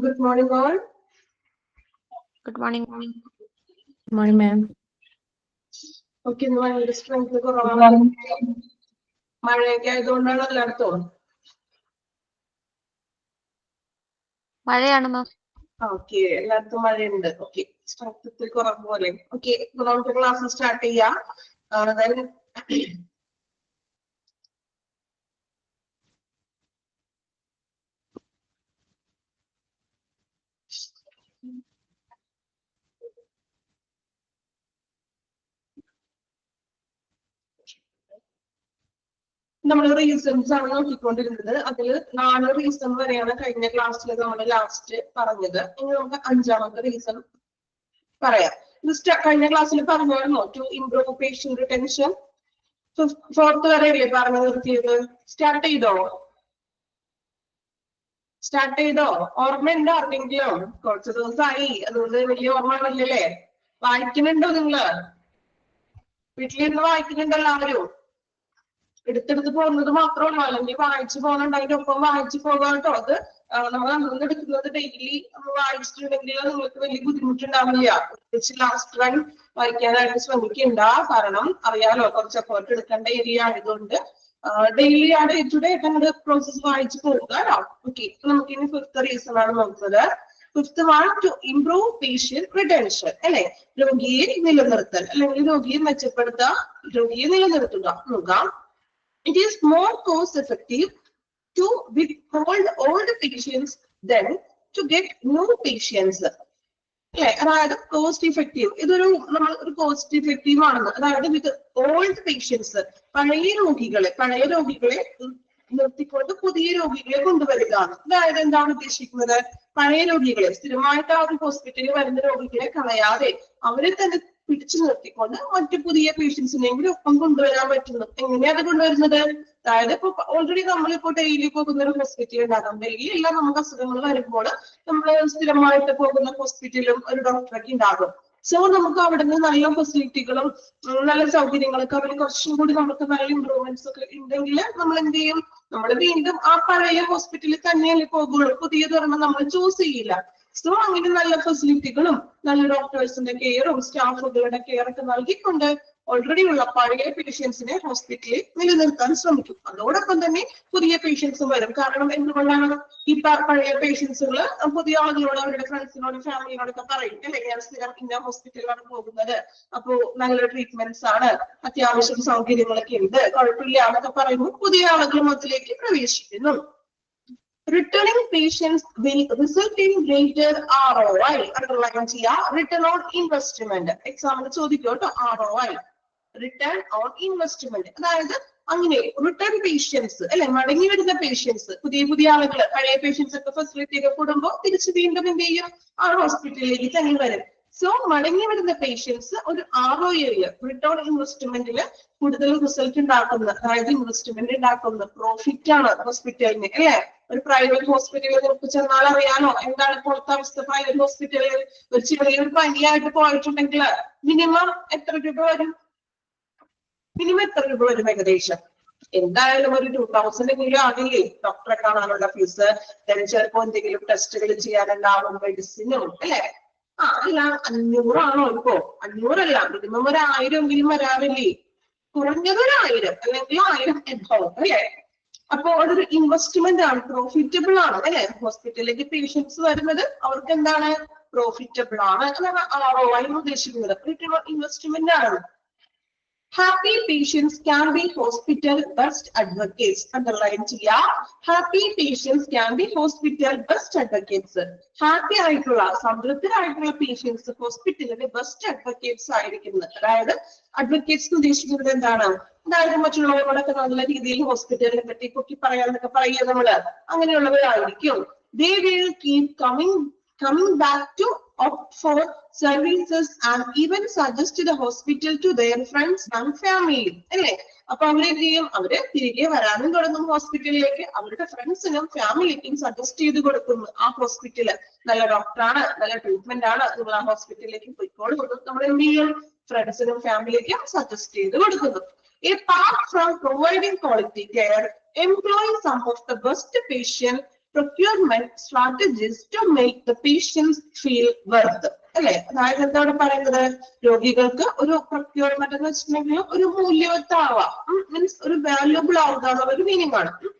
Good morning, all. Good morning. Good morning, ma'am. Okay, no, I understand the corona. മഴയൊക്കെ ആയതുകൊണ്ടാണ് എല്ലായിടത്തും. മഴയാണ് മാം. Okay, എല്ലായിടത്തും മഴയുണ്ട്. ഓക്കെ, സ്ട്രെങ്ത്തിൽ കുറവ് പോലെ. ഓക്കെ, നമുക്ക് ക്ലാസ് സ്റ്റാർട്ട് ചെയ്യാം. നമ്മൾ റീസൺസ് ആണ് നോക്കിക്കൊണ്ടിരുന്നത്. അതിൽ 4 റീസൺ വരെയാണ് കഴിഞ്ഞ ക്ലാസ്സിൽ നമ്മൾ ലാസ്റ്റ് പറഞ്ഞത്. ഇനി നമുക്ക് 5ാമത്തെ റീസൺ പറയാം. കഴിഞ്ഞ ക്ലാസ്സിൽ പറഞ്ഞായിരുന്നോ to improve patient retention? 4th വരെയല്ലേ പറഞ്ഞു നിർത്തിയത്? സ്റ്റാർട്ട് ചെയ്തോ? ഓർമ്മയുണ്ടോ ആർക്കെങ്കിലും? കുറച്ച് ദിവസമായി, അതുകൊണ്ട് വലിയ ഓർമ്മ ഇല്ലല്ലേ? വായിക്കുന്നുണ്ടോ നിങ്ങള്? വീട്ടിലിരുന്ന് വായിക്കുന്നുണ്ടോ എല്ലാവരും? എടുത്തെടുത്ത് പോകുന്നത് മാത്രമല്ല, അല്ലെങ്കിൽ വായിച്ചു പോകുന്നുണ്ട്. അതിന്റെ ഒപ്പം വായിച്ചു പോകാൻ കേട്ടോ. അത് നമ്മൾ അന്ന് എടുക്കുന്നത് ഡെയിലി വായിച്ചിട്ടുണ്ടെങ്കിൽ നിങ്ങൾക്ക് വലിയ ബുദ്ധിമുട്ടുണ്ടാവില്ല. ലാസ്റ്റ് റൺ വായിക്കാനായിട്ട് ശ്രമിക്കണ്ട. കാരണം അറിയാലോ, കുറച്ച് എഫേർട്ട് എടുക്കേണ്ട ഏരിയ ആയതുകൊണ്ട് ഡെയിലി ആ ഡേ ടു ഡേ നമ്മുടെ പ്രോസസ് വായിച്ചു പോകുക. ഓക്കെ, നമുക്ക് ഇനി 5th റീസൺ ആണ് നോക്കുന്നത്. 5th one two improve patient retention, അല്ലെ? രോഗിയെ നിലനിർത്തൽ അല്ലെങ്കിൽ രോഗിയെ മെച്ചപ്പെടുത്തുക, രോഗിയെ നിലനിർത്തുക. നോക്കാം. It is more cost effective to withhold old patients than to get new patients. അതായത് കോസ്റ്റ് ഇഫക്റ്റീവ്, ഇതൊരു നമ്മൾ ഒരു കോസ്റ്റ് ഇഫക്റ്റീവ് ആണെന്ന്. അതായത് വിത്ത് ഓൾഡ് പേഷ്യൻസ്, പഴയ രോഗികളെ നിർത്തിക്കൊണ്ട് പുതിയ രോഗികളെ കൊണ്ടുവരിക. അതായത് എന്താണ് ഉദ്ദേശിക്കുന്നത്? പഴയ രോഗികളെ, സ്ഥിരമായിട്ട് ആ ഒരു ഹോസ്പിറ്റലിൽ വരുന്ന രോഗികളെ കളയാതെ അവരെ തന്നെ പിടിച്ചു നിർത്തിക്കൊണ്ട് മറ്റു പുതിയ പേഷ്യൻസിനെങ്കിലും ഒപ്പം കൊണ്ടുവരാൻ പറ്റുന്നു. എങ്ങനെയാണ് അത് കൊണ്ടുവരുന്നത്? അതായത് ഇപ്പൊ ഓൾറെഡി നമ്മളിപ്പോ ഡെയിലി പോകുന്ന ഒരു ഹോസ്പിറ്റൽ ഉണ്ടാകാം. ഡെയിലി എല്ലാം നമുക്ക് അസുഖങ്ങൾ വരുമ്പോൾ നമ്മൾ സ്ഥിരമായിട്ട് പോകുന്ന ഹോസ്പിറ്റലും ഒരു ഡോക്ടറൊക്കെ ഉണ്ടാകും. സോ നമുക്ക് അവിടെ നിന്ന് നല്ല ഫെസിലിറ്റികളും നല്ല സൗകര്യങ്ങളൊക്കെ അവർ കുറച്ചും കൂടി നമുക്ക് നല്ല ഇംപ്രൂവ്മെന്റ്സ് ഒക്കെ ഉണ്ടെങ്കിൽ നമ്മൾ എന്ത് ചെയ്യും? നമ്മൾ വീണ്ടും ആ പഴയ ഹോസ്പിറ്റലിൽ തന്നെയല്ലേ പോകുള്ളൂ. പുതിയതൊരെണ്ണം നമ്മൾ ചൂസ് ചെയ്യില്ല. സോ അങ്ങനെ നല്ല ഫെസിലിറ്റികളും നല്ല ഡോക്ടേഴ്സിന്റെ കെയറും സ്റ്റാഫുകളുടെ കെയർ ഒക്കെ നൽകിക്കൊണ്ട് ഓൾറെഡി ഉള്ള പഴയ പേഷ്യൻസിനെ ഹോസ്പിറ്റലിൽ നിലനിർത്താൻ ശ്രമിക്കും. അതോടൊപ്പം തന്നെ പുതിയ പേഷ്യൻസും വരും. കാരണം എന്തുകൊണ്ടാണ്? ഈ പഴയ പേഷ്യൻസുകള് പുതിയ ആളുകളോട്, അവരുടെ ഫ്രണ്ട്സിനോട്, ഫാമിലിനോടൊക്കെ പറയും, അല്ലെ, ഞാൻ സ്ഥിരം ഇന്ന ഹോസ്പിറ്റലിലാണ് പോകുന്നത്, അപ്പോ നല്ല ട്രീറ്റ്മെന്റ്സ് ആണ്, അത്യാവശ്യം സൗകര്യങ്ങളൊക്കെ ഉണ്ട്, കുഴപ്പമില്ല എന്നൊക്കെ പറയുമ്പോൾ പുതിയ ആളുകളും അതിലേക്ക് പ്രവേശിക്കുന്നു. Returning patients will result in greater ROI. Underline ചെയ്യാ. Return on investment. എക്സാമിന് ചോദിക്കും കേട്ടോ, ROI, റിട്ടേൺ ഓൺ ഇൻവെസ്റ്റ്മെന്റ്. അതായത് അങ്ങനെ റിട്ടേൺ പേഷ്യൻസ്, അല്ലെ, മടങ്ങി വരുന്ന പേഷ്യൻസ്, പുതിയ ആളുകൾ, പഴയ പേഷ്യൻസ് ഒക്കെ ഫെസിലിറ്റി ഒക്കെ കൂടുമ്പോൾ തിരിച്ച് വീണ്ടും എന്ത് ചെയ്യും? ആ ഹോസ്പിറ്റലിലേക്ക് തന്നെ വരും. സോ മടങ്ങി വരുന്ന പേഷ്യൻസ് ഒരു ROI, റിട്ടേൺ ഇൻവെസ്റ്റ്മെന്റില് കൂടുതൽ റിസൾട്ട് ഉണ്ടാക്കുന്ന, അതായത് ഇൻവെസ്റ്റ്മെന്റ് ഉണ്ടാക്കുന്ന പ്രോഫിറ്റ് ആണ് ഹോസ്പിറ്റലിന്, അല്ലെ? ഒരു പ്രൈവറ്റ് ഹോസ്പിറ്റലിൽ നമുക്ക് ചെന്നാൽ അറിയാനോ എന്താണ് ഇപ്പോഴത്തെ അവസ്ഥ? പ്രൈവറ്റ് ഹോസ്പിറ്റലിൽ ഒരു ചെറിയൊരു പനിയായിട്ട് പോയിട്ടുണ്ടെങ്കിൽ മിനിമം എത്ര രൂപ വരും? ഏകദേശം എന്തായാലും ഒരു 2000 എങ്കിലും ആകില്ലേ ഡോക്ടറെ കാണാനുള്ള ഫീസ്. ചിലപ്പോ എന്തെങ്കിലും ടെസ്റ്റുകൾ ചെയ്യാനുണ്ടാവും, മെഡിസിനും, അല്ലെ? അല്ല 500 ആണോ ഇപ്പോ? 500 അല്ല, മിനിമം ഒരു 1000 എങ്കിലും വരാറില്ലേ? കുറഞ്ഞത് 1000 അല്ലെങ്കിൽ 1000 എബോവ്, അല്ലെ? അപ്പൊ അതൊരു ഇൻവെസ്റ്റ്മെന്റ് ആണ്, പ്രോഫിറ്റബിൾ ആണ്, അല്ലെ? ഹോസ്പിറ്റലിലേക്ക് പേഷ്യൻസ് വരുന്നത് അവർക്ക് എന്താണ്? പ്രോഫിറ്റബിൾ ആണ്. അതാണ് ROI ഉദ്ദേശിക്കുന്നത്. റിട്ടേൺ ഓൺ ഇൻവെസ്റ്റ്മെന്റ് ആണ്. Happy patients can be hospital best advocates. Underline ചെയ്യാ. Happy patients can be hospital best advocates. Happy ആയിട്ടുള്ള, സംതൃപ്തരായിട്ടുള്ള പേഷ്യൻസ് ഹോസ്പിറ്റലിന്റെ ബെസ്റ്റ് അഡ്വക്കേറ്റ്സ് ആയിരിക്കുന്നത്. അതായത് അഡ്വക്കേറ്റ്സ് ഉദ്ദേശിക്കുന്നത് എന്താണ്? അതായത് മറ്റുള്ളവരോടൊക്കെ നല്ല രീതിയിൽ ഹോസ്പിറ്റലിനെ പറ്റി പൊക്കി പറയാനൊക്കെ പറയുക നമ്മള്, അങ്ങനെയുള്ളവരായിരിക്കും. They will keep coming back to opt for services and even suggest the hospital to their friends and family, അല്ലേ? അപ്പൊ അവരെന്ത് ചെയ്യും? അവര് തിരികെ വരാനും തുടങ്ങും ഹോസ്പിറ്റലിലേക്ക്. അവരുടെ ഫ്രണ്ട്സിനും ഫാമിലിക്കും സജസ്റ്റ് ചെയ്ത് കൊടുക്കുന്നു, ആ ഹോസ്പിറ്റല് നല്ല ഡോക്ടറാണ്, നല്ല ട്രീറ്റ്മെന്റ് ആണ്, നിങ്ങൾ ആ ഹോസ്പിറ്റലിലേക്ക് പോയിക്കോളൂ. നമ്മൾ എന്ത് ചെയ്യും? ഫ്രണ്ട്സിനും ഫാമിലിക്കും സജസ്റ്റ് ചെയ്ത് കൊടുക്കുന്നു. Apart from providing quality care, employing some of the best patient procurement strategies to make the patients feel worth. അല്ലെ, അതായത് എന്താ ഇവിടെ പറയുന്നത്, രോഗികൾക്ക് ഒരു പ്രൊക്യൂർമെന്റ് എന്ന് വെച്ചിട്ടുണ്ടെങ്കിൽ ഒരു മൂല്യവത്താവാം, മീൻസ് ഒരു വാല്യുബിൾ ആവുക എന്നുള്ള ഒരു മീനിങ് ആണ്.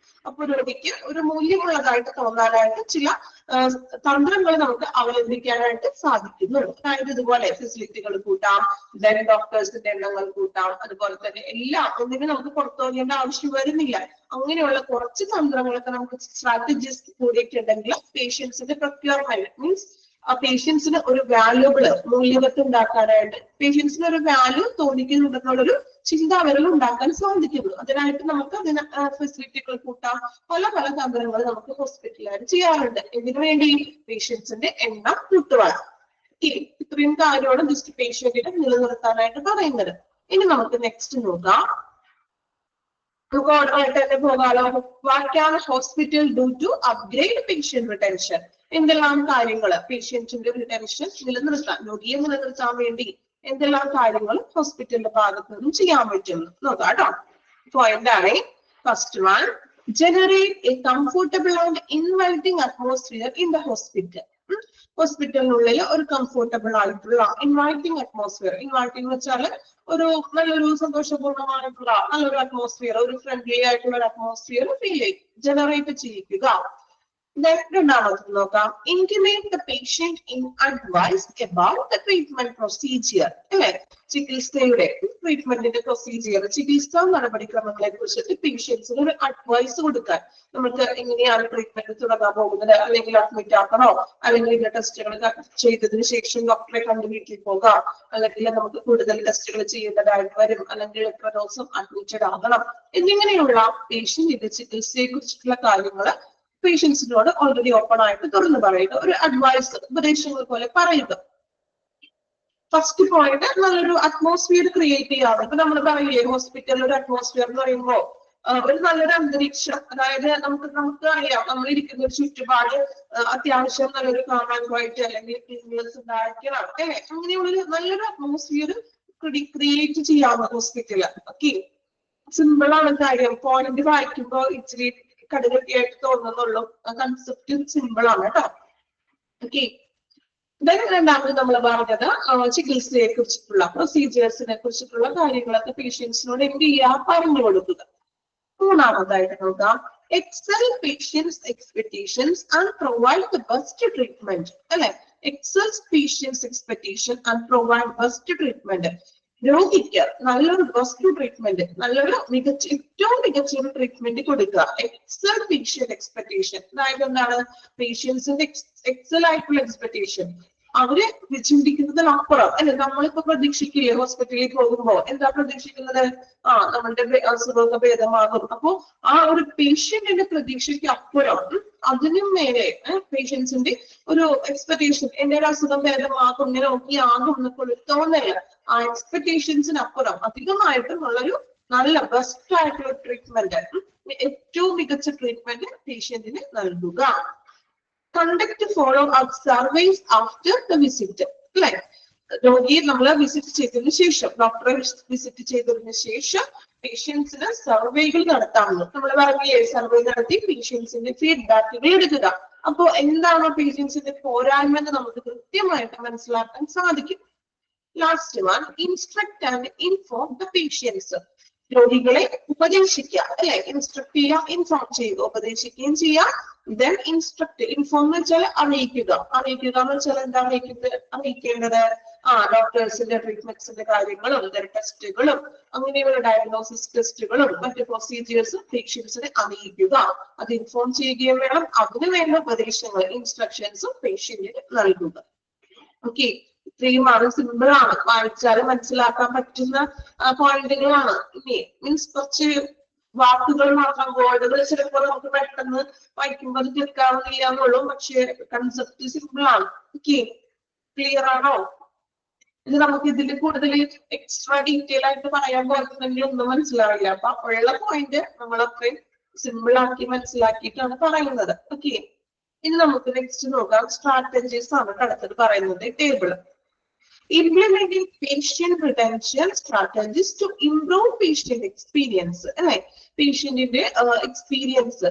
അപ്പൊ രോഗിക്ക് ഒരു മൂല്യമുള്ളതായിട്ട് തോന്നാനായിട്ട് ചില തന്ത്രങ്ങൾ നമുക്ക് അവലംബിക്കാനായിട്ട് സാധിക്കുന്നു. അതായത് ഇതുപോലെ ഫെസിലിറ്റികൾ കൂട്ടാം, ദെൻ ഡോക്ടേഴ്സിന്റെ എണ്ണങ്ങൾ കൂട്ടാം, അതുപോലെ തന്നെ എല്ലാം ഒന്നിനും നമുക്ക് പുറത്തുപോകേണ്ട ആവശ്യം വരുന്നില്ല. അങ്ങനെയുള്ള കുറച്ച് തന്ത്രങ്ങളൊക്കെ നമുക്ക് സ്ട്രാറ്റജീസ് കൂടിയിട്ടുണ്ടെങ്കിൽ പേഷ്യൻസിന്റെ പ്രൊക്യൂർമെന്റ് മീൻസ് ആ പേഷ്യൻസിന് ഒരു വാല്യുബിൾ മൂല്യവത്ത് ഉണ്ടാക്കാനായിട്ട്, പേഷ്യൻസിന് ഒരു വാല്യൂ തോന്നിക്കുന്നുണ്ടെന്നുള്ളൊരു ചിന്ത അവരിൽ ഉണ്ടാക്കാൻ സാധിക്കുന്നു. അതിനായിട്ട് നമുക്ക് അതിന് ഫെസിലിറ്റികൾ കൂട്ടാം, പല പല തന്ത്രങ്ങൾ നമുക്ക് ഹോസ്പിറ്റലുകാർ ചെയ്യാറുണ്ട്. ഇതിനു വേണ്ടി പേഷ്യൻസിന്റെ എണ്ണം കൂട്ടുവാൻ. ഇത്രയും കാര്യമാണ് ജസ്റ്റ് പേഷ്യന്റിനെ നിലനിർത്താനായിട്ട് പറയുന്നത്. ഇനി നമുക്ക് നെക്സ്റ്റ് നോക്കാം. തന്നെ പോകാലോ. What can hospital do to upgrade patient retention? എന്തെല്ലാം കാര്യങ്ങൾ പേഷ്യന്റിന്റെ റിട്ടൻഷൻ നിലനിർത്താൻ, രോഗിയെ നിലനിർത്താൻ വേണ്ടി എന്തെല്ലാം കാര്യങ്ങൾ ഹോസ്പിറ്റലിന്റെ ഭാഗത്ത് നിന്നും ചെയ്യാൻ പറ്റും നോക്കാം കേട്ടോ. പോയിന്റ് ആണ് first one, generate a comfortable and inviting atmosphere in the hospital. ഹോസ്പിറ്റലിനുള്ളിൽ ഒരു കംഫർട്ടബിൾ ആയിട്ടുള്ള ഇൻവൈറ്റിംഗ് അറ്റ്മോസ്ഫിയർ, ഇൻവൈറ്റിംഗ് എന്ന് വെച്ചാൽ ഒരു നല്ലൊരു സന്തോഷപൂർണ്ണമായിട്ടുള്ള നല്ലൊരു അറ്റ്മോസ്ഫിയർ, ഒരു ഫ്രണ്ട്ലി ആയിട്ടുള്ള ഒരു അറ്റ്മോസ്ഫിയർ ജനറേറ്റ് ചെയ്യിക്കുക. രണ്ടാമത് നോക്കാം, intimate the patient in advise about the treatment procedure. അല്ലെ, ചികിത്സയുടെ ട്രീറ്റ്മെന്റിന്റെ പ്രൊസീജിയർ, ചികിത്സാ നടപടിക്രമങ്ങളെ കുറിച്ചിട്ട് പേഷ്യൻസിന് ഒരു അഡ്വൈസ് കൊടുക്കാൻ. നമുക്ക് എങ്ങനെയാണ് ട്രീറ്റ്മെന്റ് തുടങ്ങാൻ പോകുന്നത്, അല്ലെങ്കിൽ അഡ്മിറ്റ് ആക്കണോ, അല്ലെങ്കിൽ ഇതിന്റെ ടെസ്റ്റുകൾ ചെയ്തതിനു ശേഷം ഡോക്ടറെ കണ്ടു വീട്ടിൽ പോകാം, അല്ലെങ്കിൽ നമുക്ക് കൂടുതൽ ടെസ്റ്റുകൾ ചെയ്യേണ്ടതായിട്ട് വരും, അല്ലെങ്കിൽ എത്ര ദിവസം അഡ്മിറ്റഡ് ആകണം എന്നിങ്ങനെയുള്ള പേഷ്യന്റിന്റെ ചികിത്സയെ കുറിച്ചിട്ടുള്ള കാര്യങ്ങൾ പേഷ്യൻസിനോട് ഓൾറെഡി ഓപ്പൺ ആയിട്ട് തുറന്നു പറയുക, ഒരു അഡ്വൈസ് ഉപദേശങ്ങൾ പോലെ പറയുക. ഫസ്റ്റ് പോയിന്റ്, നല്ലൊരു അറ്റ്മോസ്ഫിയർ ക്രിയേറ്റ് ചെയ്യാറ്. ഇപ്പൊ നമ്മൾ പറയില്ലേ ഹോസ്പിറ്റലിൽ ഒരു അറ്റ്മോസ്ഫിയർ എന്ന് പറയുമ്പോൾ ഒരു നല്ലൊരു അന്തരീക്ഷം, അതായത് നമുക്ക് അറിയാം നമ്മൾ ഇരിക്കുന്ന ഒരു ചുറ്റുപാട് അത്യാവശ്യം നല്ലൊരു കാണാനായിട്ട് അല്ലെങ്കിൽ ക്ലീൻനെസ് ഉണ്ടായിരിക്കണം. അങ്ങനെയുള്ളൊരു നല്ലൊരു അറ്റ്മോസ്ഫിയർ ക്രിയേറ്റ് ചെയ്യാവുന്ന ഹോസ്പിറ്റല്. ഓക്കെ, സിമ്പിൾ ആണ് കാര്യം. പോയിന്റ് വായിക്കുമ്പോൾ ഇച്ചിരി കടുകട്ടിയായിട്ട് തോന്നുന്നുള്ളൂ, കൺസെപ്റ്റ് സിമ്പിൾ ആണ് കേട്ടോ. ഓക്കെ, രണ്ടാമത് നമ്മൾ പറഞ്ഞത് ചികിത്സയെ കുറിച്ചിട്ടുള്ള പ്രൊസീജിയേഴ്സിനെ കുറിച്ചിട്ടുള്ള കാര്യങ്ങളൊക്കെ പേഷ്യൻസിനോട് എന്ത് ചെയ്യുക, പറഞ്ഞു കൊടുക്കുക. മൂന്നാമതായിട്ട് നോക്കാം, excel patients expectations and provide the best treatment. അല്ലെ, excel patients expectation and provide best treatment. രോഗിക്ക് നല്ലൊരു ബെസ്റ്റ് ട്രീറ്റ്മെന്റ്, നല്ലൊരു ഏറ്റവും മികച്ച ഒരു ട്രീറ്റ്മെന്റ് കൊടുക്കുക. എക്സൽ പേഷ്യന്റ് എക്സ്പെക്ടേഷൻ, അതായത് എന്താണ്, പേഷ്യൻസിന്റെ എക്സൽ ആയിട്ടുള്ള എക്സ്പെക്ടേഷൻ. അവര് ചിന്തിക്കുന്നതിനപ്പുറം അല്ലെ, നമ്മളിപ്പോ പ്രതീക്ഷിക്കില്ലേ ഹോസ്പിറ്റലിൽ പോകുമ്പോ എന്താ പ്രതീക്ഷിക്കുന്നത്, നമ്മളുടെ അസുഖമൊക്കെ ഭേദമാകും. അപ്പോ ആ ഒരു പേഷ്യന്റിന്റെ പ്രതീക്ഷയ്ക്ക് അപ്പുറം അതിനും മേലെ പേഷ്യൻസിന്റെ ഒരു എക്സ്പെക്ടേഷൻ, എന്റെ ഒരു അസുഖം ഭേദമാകും, ഇങ്ങനെ ഓക്കെ ആകും എന്നൊക്കെ ഒരു തോന്നല്, ആ എക്സ്പെക്ടേഷൻസിന് അപ്പുറം അധികമായിട്ടും ഉള്ളൊരു നല്ല ബെസ്റ്റ് ആയിട്ടുള്ള ട്രീറ്റ്മെന്റ്, ഏറ്റവും മികച്ച ട്രീറ്റ്മെന്റ് പേഷ്യന്റിന് നൽകുക. Conduct follow up surveys after the visit. അല്ലെ, രോഗിയെ നമ്മൾ വിസിറ്റ് ചെയ്തതിനു ശേഷം, ഡോക്ടറെ വിസിറ്റ് ചെയ്തതിനു ശേഷം പേഷ്യൻസിന് സർവേകൾ നടത്താമെന്ന് നമ്മൾ പറഞ്ഞില്ലേ. സർവേ നടത്തി പേഷ്യൻസിന്റെ ഫീഡ്ബാക്കുകൾ എടുക്കുക. അപ്പോ എന്താണ് പേഷ്യൻസിന്റെ പോരായ്മ എന്ന് നമുക്ക് കൃത്യമായിട്ട് മനസ്സിലാക്കാൻ സാധിക്കും. Last one, instruct and inform the patients. രോഗികളെ ഉപദേശിക്കുക. അല്ലെ, ഇൻസ്ട്രക്ട് ചെയ്യുക, ഇൻഫോം ചെയ്യുക, ഉപദേശിക്കുകയും ചെയ്യുക. ദെൻ ഇൻസ്ട്രക്ട്, ഇൻഫോം എന്ന് വെച്ചാൽ അറിയിക്കുക. അറിയിക്കുക എന്ന് വെച്ചാൽ എന്താ അറിയിക്കേണ്ടത്, ഡോക്ടേഴ്സിന്റെ ട്രീറ്റ്മെന്റ്സിന്റെ കാര്യങ്ങളും ടെസ്റ്റുകളും അങ്ങനെയുള്ള ഡയഗ്നോസിസ് ടെസ്റ്റുകളും മറ്റു പ്രൊസീജിയേഴ്സും പേഷ്യൻസിനെ അറിയിക്കുക. അത് ഇൻഫോം ചെയ്യുകയും വേണം. അതിനു വേണ്ട ഉപദേശങ്ങൾ, ഇൻസ്ട്രക്ഷൻസും പേഷ്യന്റിന് നൽകുക. ഓക്കെ, ഇത്രയും ആണ്, സിമ്പിൾ ആണ്, വായിച്ചാലും മനസ്സിലാക്കാൻ പറ്റുന്ന പോയിന്റുകളാണ്. ഇനി മീൻസ് കുറച്ച് വാക്കുകൾ മാത്രം, വേർഡുകൾ ചിലപ്പോൾ നമുക്ക് പെട്ടെന്ന് വായിക്കുമ്പോൾ അത് ക്ലിക്ക് ആവുന്നില്ല എന്നുള്ളൂ, പക്ഷേ കൺസെപ്റ്റ് സിമ്പിൾ ആണ്. ഓക്കെ, ക്ലിയർ ആണോ? ഇത് നമുക്ക് ഇതിൽ കൂടുതൽ എക്സ്ട്രാ ഡീറ്റെയിൽ ആയിട്ട് പറയാൻ പോകുന്നെങ്കിൽ ഒന്നും മനസ്സിലാവില്ല. അപ്പൊ ഉള്ള പോയിന്റ് നമ്മൾ അത്രയും സിമ്പിൾ ആക്കി മനസ്സിലാക്കിയിട്ടാണ് പറയുന്നത്. ഓക്കെ, ഇനി നമുക്ക് നെക്സ്റ്റ് നോക്കാം. സ്ട്രാറ്റജീസ് ആണ് അടുത്തത് പറയുന്നത് table. implementing patient retention strategies to improve patient experience. അല്ലെ, പേഷ്യന്റിന്റെ എക്സ്പീരിയൻസ്,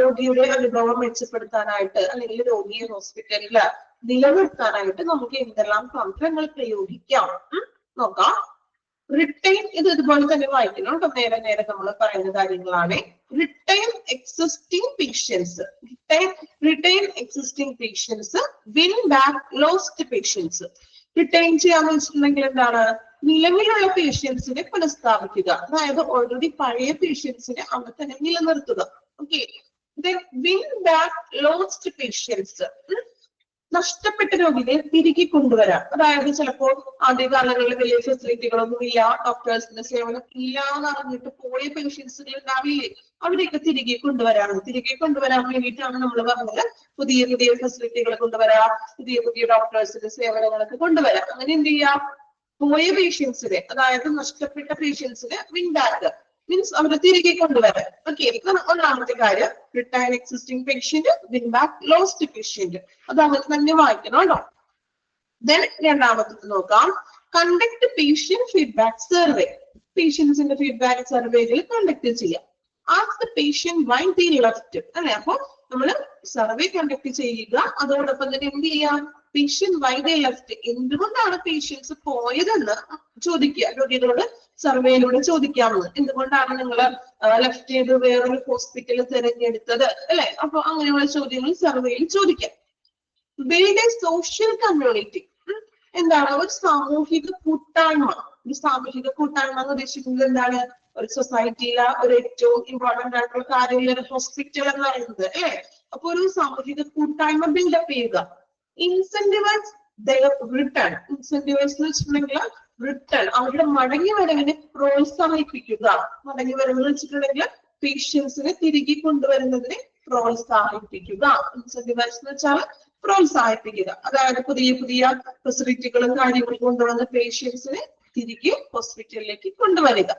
രോഗിയുടെ അനുഭവം മെച്ചപ്പെടുത്താനായിട്ട് അല്ലെങ്കിൽ രോഗിയെ ഹോസ്പിറ്റലിൽ നിലനിർത്താനായിട്ട് നമുക്ക് എന്തെല്ലാം തന്ത്രങ്ങൾ പ്രയോഗിക്കാം നോക്കാം. റിട്ടൈൻ, ഇത് ഇതുപോലെ തന്നെ വായിക്കണം കേട്ടോ, നേരെ നേരെ നമ്മൾ പറയുന്ന കാര്യങ്ങളാണ്. Retain existing patients, retain existing patients, win back lost patients. Retain ചെയ്യാന്ന് വെച്ചിട്ടുണ്ടെങ്കിൽ എന്താണ്, നിലവിലുള്ള പേഷ്യൻസിനെ പുനഃസ്ഥാപിക്കുക, അതായത് ഓൾറെഡി പഴയ പേഷ്യൻസിനെ അവിടെ തന്നെ നിലനിർത്തുക. Okay, win back lost patients, നഷ്ടപ്പെട്ട രോഗികളെ തിരികെ കൊണ്ടുവരാം. അതായത് ചിലപ്പോൾ ആദ്യകാലങ്ങളിൽ വലിയ ഫെസിലിറ്റികളൊന്നും ഇല്ല, ഡോക്ടേഴ്സിന്റെ സേവനം ഇല്ല എന്ന് അറിഞ്ഞിട്ട് പോയ പേഷ്യൻസുകൾ ഉണ്ടാവില്ലേ, അവരെയൊക്കെ തിരികെ കൊണ്ടുവരാണ്. തിരികെ കൊണ്ടുവരാൻ വേണ്ടിയിട്ടാണ് നമ്മൾ പറഞ്ഞത് പുതിയ പുതിയ ഫെസിലിറ്റികൾ കൊണ്ടുവരാം, പുതിയ പുതിയ ഡോക്ടേഴ്സിന്റെ സേവനങ്ങളൊക്കെ കൊണ്ടുവരാം. അങ്ങനെ എന്ത് ചെയ്യാം, പോയ പേഷ്യൻസിനെ, അതായത് നഷ്ടപ്പെട്ട പേഷ്യൻസിനെ വിൻ ബാക്ക് മീൻസ് അവരെ തിരികെ കൊണ്ടുവരാൻ. ഓക്കെ, ഒന്നാമത്തെ കാര്യം retain existing patient, win back lost patient. അത് അങ്ങനെ തന്നെ വായിക്കണം കേട്ടോ. ദെൻ രണ്ടാമത്തെ നോക്കാം, കണ്ടക്ട് പേഷ്യന്റ് ഫീഡ്ബാക്ക് സർവേ. പേഷ്യൻസിന്റെ ഫീഡ്ബാക്ക് സർവേകൾ കണ്ടക്ട് ചെയ്യാം. Ask the patient why they left, അല്ലെ, അപ്പൊ നമ്മൾ സർവേ കണ്ടക്ട് ചെയ്യുക, അതോടൊപ്പം തന്നെ എന്ത് ചെയ്യാം, പേഷ്യന്റ് വൈ ദേ ലെഫ്റ്റ്, എന്തുകൊണ്ടാണ് പേഷ്യൻസ് പോയതെന്ന് ചോദിക്കുക. രോഗികളോട് സർവേയിലൂടെ ചോദിക്കാമെന്ന്, എന്തുകൊണ്ടാണ് നിങ്ങൾ ലെഫ്റ്റ് ചെയ്ത് വേറൊരു ഹോസ്പിറ്റൽ തിരഞ്ഞെടുത്തത്, അല്ലെ, അപ്പൊ അങ്ങനെയുള്ള ചോദ്യങ്ങൾ സർവേയിൽ ചോദിക്കാം. ബിൽഡ് എ സോഷ്യൽ കമ്മ്യൂണിറ്റി, എന്താണ്, ഒരു സാമൂഹിക കൂട്ടായ്മ. ഒരു സാമൂഹിക കൂട്ടായ്മ എന്ന് ഉദ്ദേശിക്കുന്നത് എന്താണ്, ഒരു സൊസൈറ്റിയിലെ ഒരു ഏറ്റവും ഇമ്പോർട്ടന്റ് ആയിട്ടുള്ള കാര്യമുള്ള ഒരു ഹോസ്പിറ്റൽ എന്ന് പറയുന്നത്, അല്ലെ, അപ്പൊ ഒരു സാമൂഹിക കൂട്ടായ്മ ബിൽഡപ്പ് ചെയ്യുക. ഇൻസെന്റിവൈസ് ദെയർ റിട്ടേൺ, ഇൻസെന്റിവൈസ് എന്ന് വെച്ചിട്ടുണ്ടെങ്കിൽ റിട്ടേൺ, അവരുടെ മടങ്ങി വരവിനെ പ്രോത്സാഹിപ്പിക്കുക. മടങ്ങി വരവ് വെച്ചിട്ടുണ്ടെങ്കിൽ പേഷ്യൻസിനെ തിരികെ കൊണ്ടുവരുന്നതിനെ പ്രോത്സാഹിപ്പിക്കുക. ഇൻസെന്റിവൈസ് എന്ന് വെച്ചാൽ പ്രോത്സാഹിപ്പിക്കുക, അതായത് പുതിയ പുതിയ ഫെസിലിറ്റികളും കാര്യങ്ങളും കൊണ്ടുവന്ന പേഷ്യൻസിനെ തിരികെ ഹോസ്പിറ്റലിലേക്ക് കൊണ്ടുവരിക.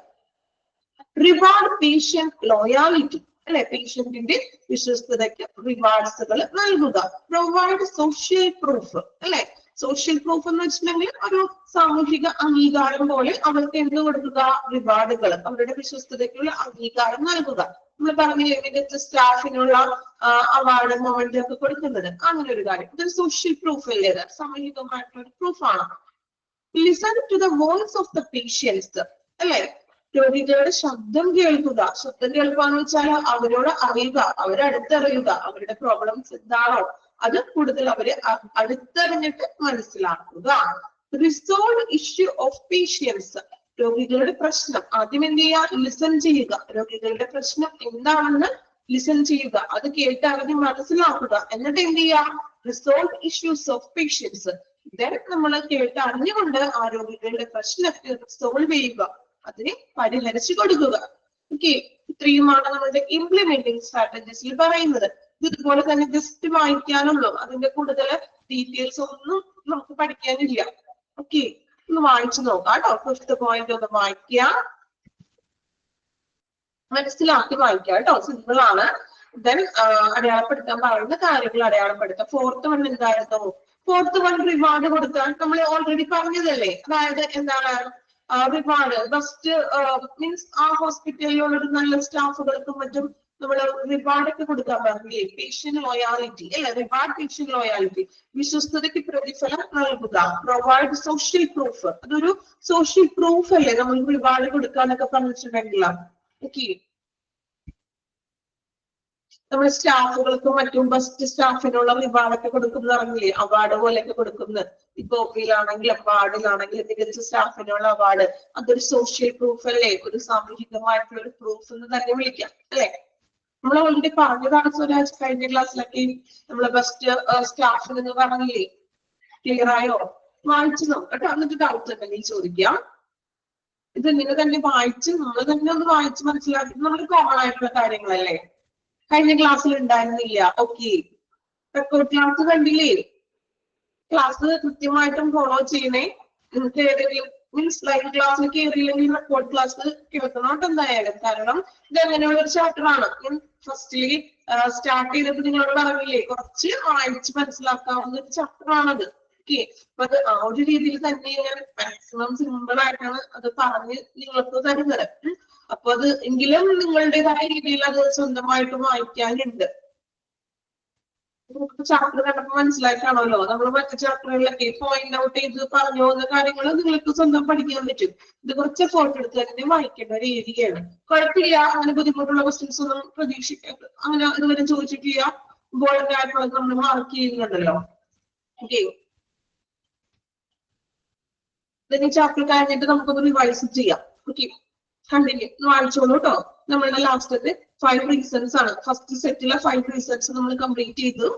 റിവാർഡ് പേഷ്യന്റ് ലോയാലിറ്റി, അല്ലെ, പേഷ്യന്റിന്റെ വിശ്വസ്തതയ്ക്ക് റിവാർഡ്സുകൾ നൽകുക. പ്രൊവൈഡ് സോഷ്യൽ പ്രൂഫ്, അല്ലെ, സോഷ്യൽ പ്രൂഫ് എന്ന് വെച്ചിട്ടുണ്ടെങ്കിൽ ഒരു സാമൂഹിക അംഗീകാരം പോലെ അവർക്ക് എന്ത് കൊടുക്കുക, റിവാർഡുകൾ, അവരുടെ വിശ്വസ്തതയ്ക്കുള്ള അംഗീകാരം നൽകുക. നമ്മൾ പറഞ്ഞില്ലേ മികച്ച സ്റ്റാഫിനുള്ള അവാർഡ് മൊമെന്റ് ഒക്കെ കൊടുക്കുന്നത്, അങ്ങനെ ഒരു കാര്യം. ഇതൊരു സോഷ്യൽ പ്രൂഫ് അല്ലേ, സാമൂഹികമായിട്ടുള്ള ഒരു പ്രൂഫാണ്. Listen to the voice of the patients, അല്ലെ, രോഗികളുടെ ശബ്ദം കേൾക്കുക. ശബ്ദം കേൾക്കുക എന്ന് വെച്ചാൽ അവരോട് അറിയുക, അവരെ അടുത്തറിയുക, അവരുടെ പ്രോബ്ലംസ് എന്താണോ അത് കൂടുതൽ അവരെ അടുത്തറിഞ്ഞിട്ട് മനസ്സിലാക്കുക. റിസോൾവ് ഇഷ്യൂ ഓഫ് പേഷ്യൻസ്, രോഗികളുടെ പ്രശ്നം ആദ്യം എന്ത് ചെയ്യുക, ലിസൺ ചെയ്യുക. രോഗികളുടെ പ്രശ്നം എന്താണെന്ന് ലിസൺ ചെയ്യുക, അത് കേട്ടറിഞ്ഞ് മനസ്സിലാക്കുക. എന്നിട്ട് എന്ത് ചെയ്യുക, resolve issues of patients. Then നമ്മൾ കേട്ടറിഞ്ഞുകൊണ്ട് ആ രോഗികളുടെ പ്രശ്നത്തെ റിസോൾവ് ചെയ്യുക, അതിനെ പരിഹരിച്ചു കൊടുക്കുക. ഓക്കെ, ഇത്രയുമാണ് നമ്മളുടെ ഇംപ്ലിമെന്റിംഗ് സ്ട്രാറ്റജീസിൽ പറയുന്നത്. ഇതുപോലെ തന്നെ ജസ്റ്റ് വായിക്കാനുള്ളൂ, അതിന്റെ കൂടുതൽ ഡീറ്റെയിൽസ് ഒന്നും നമുക്ക് പഠിക്കാനില്ല. ഓക്കെ, ഒന്ന് വായിച്ചു നോക്കാം കേട്ടോ. ഫിഫ്ത്ത് പോയിന്റ് ഒന്ന് വായിക്കുക, മനസ്സിലാക്കി വായിക്കുക കേട്ടോ, സിമ്പിൾ ആണ്. ദെൻ അടയാളപ്പെടുത്താൻ പറയുന്ന കാര്യങ്ങൾ അടയാളപ്പെടുത്താം. ഫോർത്ത് വൺ എന്തായിരുന്നു, ഫോർത്ത് വൺ റിവാർഡ് കൊടുക്കാൻ നമ്മൾ ഓൾറെഡി പറഞ്ഞതല്ലേ. അതായത് എന്താണ് റിവാർഡ്, ഫസ്റ്റ് മീൻസ് ആ ഹോസ്പിറ്റലിലുള്ള ഒരു നല്ല സ്റ്റാഫുകൾക്കും മറ്റും നമ്മൾ റിവാർഡ് ഒക്കെ കൊടുക്കാൻ പറഞ്ഞില്ലേ. പേഷ്യന്റ് ലോയാലിറ്റി, അല്ലെ, റിവാർഡ് പേഷ്യന്റ് ലോയാലിറ്റി, വിശ്വസ്തതയ്ക്ക് പ്രതിഫലം നൽകുക. പ്രൊവൈഡ് സോഷ്യൽ പ്രൂഫ്, അതൊരു സോഷ്യൽ പ്രൂഫ് അല്ലേ നമ്മൾ റിവാർഡ് കൊടുക്കാന്നൊക്കെ പറഞ്ഞിട്ടുണ്ടെങ്കിൽ. ഓക്കെ, നമ്മൾ സ്റ്റാഫുകൾക്കും മറ്റും ബെസ്റ്റ് സ്റ്റാഫിനുള്ള റിവാർഡൊക്കെ കൊടുക്കുന്ന പറഞ്ഞില്ലേ, അവാർഡ് പോലെയൊക്കെ കൊടുക്കുന്നത്. ഇപ്പൊ ഒപ്പിയിലാണെങ്കിൽ അവാർഡിലാണെങ്കിൽ മികച്ച സ്റ്റാഫിനുള്ള അവാർഡ്, അതൊരു സോഷ്യൽ പ്രൂഫ് അല്ലേ, ഒരു സാമൂഹികമായിട്ടുള്ള ഒരു പ്രൂഫ് എന്ന് തന്നെ വിളിക്കാം, അല്ലെ. നമ്മൾ ഓൾറെഡി പറഞ്ഞതാണ് സ്വരാജ്, കഴിഞ്ഞ ക്ലാസ്സിലൊക്കെ നമ്മള് ബെസ്റ്റ് സ്റ്റാഫിനെന്ന് പറഞ്ഞില്ലേ. ക്ലിയർ ആയോ? വായിച്ചു നോക്കട്ടെ, എന്നിട്ട് ഡൗട്ട് ഉണ്ടെങ്കിൽ ചോദിക്കാം. ഇത് ഇങ്ങനെ തന്നെ വായിച്ച് നമ്മൾ തന്നെ ഒന്ന് വായിച്ച് മനസ്സിലാക്കി നമുക്ക് കോമൺ ആയിട്ടുള്ള കാര്യങ്ങളല്ലേ, കഴിഞ്ഞ ക്ലാസ്സിൽ ഉണ്ടായിരുന്നില്ല. ഓക്കെ, റെക്കോർഡ് ക്ലാസ് കണ്ടില്ലേ? ക്ലാസ് കൃത്യമായിട്ടും ഫോളോ ചെയ്യണേ. നിങ്ങൾക്ക് ഏതെങ്കിലും മീൻസ് ലൈവ് ക്ലാസ്സിൽ കയറിയില്ലെങ്കിൽ റെക്കോർഡ് ക്ലാസ് കേൾക്കണം എന്തായാലും. കാരണം ഇത് അങ്ങനെയുള്ള ഒരു ചാപ്റ്റർ ആണ്. ഫസ്റ്റില് സ്റ്റാർട്ട് ചെയ്തപ്പോൾ നിങ്ങളോട് പറഞ്ഞില്ലേ, കുറച്ച് വായിച്ച് മനസ്സിലാക്കാവുന്ന ഒരു ചാപ്റ്റർ ആണത്. ഓക്കെ, അപ്പൊ അത് ആ ഒരു രീതിയിൽ തന്നെ ഞാൻ മാക്സിമം സിമ്പിൾ ആയിട്ടാണ് അത് പറഞ്ഞ് നിങ്ങൾക്ക് തരുന്നത്. അപ്പൊ അത് എങ്കിലും നിങ്ങളുടേതായ രീതിയിൽ അത് സ്വന്തമായിട്ട് വായിക്കാനുണ്ട്. ചാപ്റ്റർ കണ്ടപ്പോ മനസ്സിലാക്കാണല്ലോ, നമ്മൾ മറ്റു ചാപ്റ്ററുകളിലൊക്കെ പോയിന്റ് ഔട്ട് ചെയ്ത് പറഞ്ഞു പോകുന്ന കാര്യങ്ങൾ നിങ്ങൾക്ക് സ്വന്തം പഠിക്കാൻ പറ്റും. ഇത് കുറച്ച് എഫോർട്ട് എടുത്ത് തന്നെ വായിക്കേണ്ട ഒരു ഏരിയയാണ്. കുഴപ്പമില്ല, അങ്ങനെ ബുദ്ധിമുട്ടുള്ള ക്വസ്റ്റ്യൻസ് ഒന്നും പ്രതീക്ഷിക്കരുത്. അങ്ങനെ ഇതുവരെ ചോദിച്ചിട്ടില്ല, ഇമ്പോർട്ടന്റ് ആയിട്ടുള്ളത് നമ്മൾ മാർക്ക് ചെയ്യുന്നുണ്ടല്ലോ. ഓക്കെ, ഈ ചാപ്റ്റർ കഴിഞ്ഞിട്ട് നമുക്കൊന്ന് റിവൈസ് ചെയ്യാം. ഓക്കെ, കണ്ടിന്യൂ വായിച്ചോളൂ കേട്ടോ. നമ്മളുടെ ലാസ്റ്റത്തെ 5 റീസൺസ് ആണ്. ഫസ്റ്റ് സെറ്റിലെ 5 റീസൺസ് നമ്മൾ കംപ്ലീറ്റ് ചെയ്തു.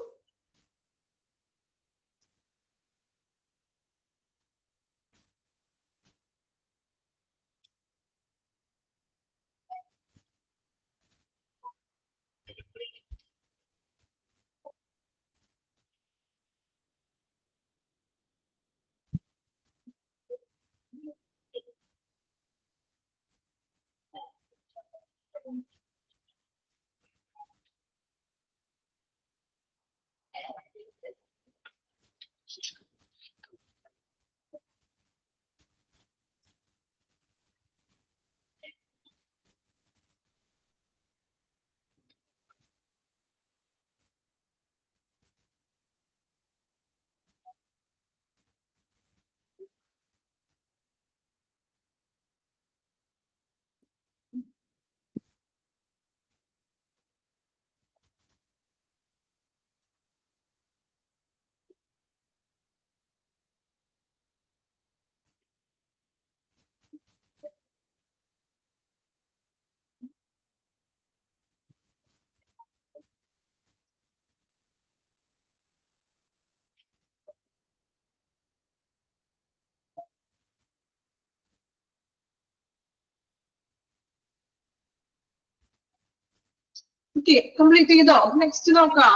ഓക്കെ, കംപ്ലീറ്റ് ചെയ്തോ? നെക്സ്റ്റ് നോക്കാം.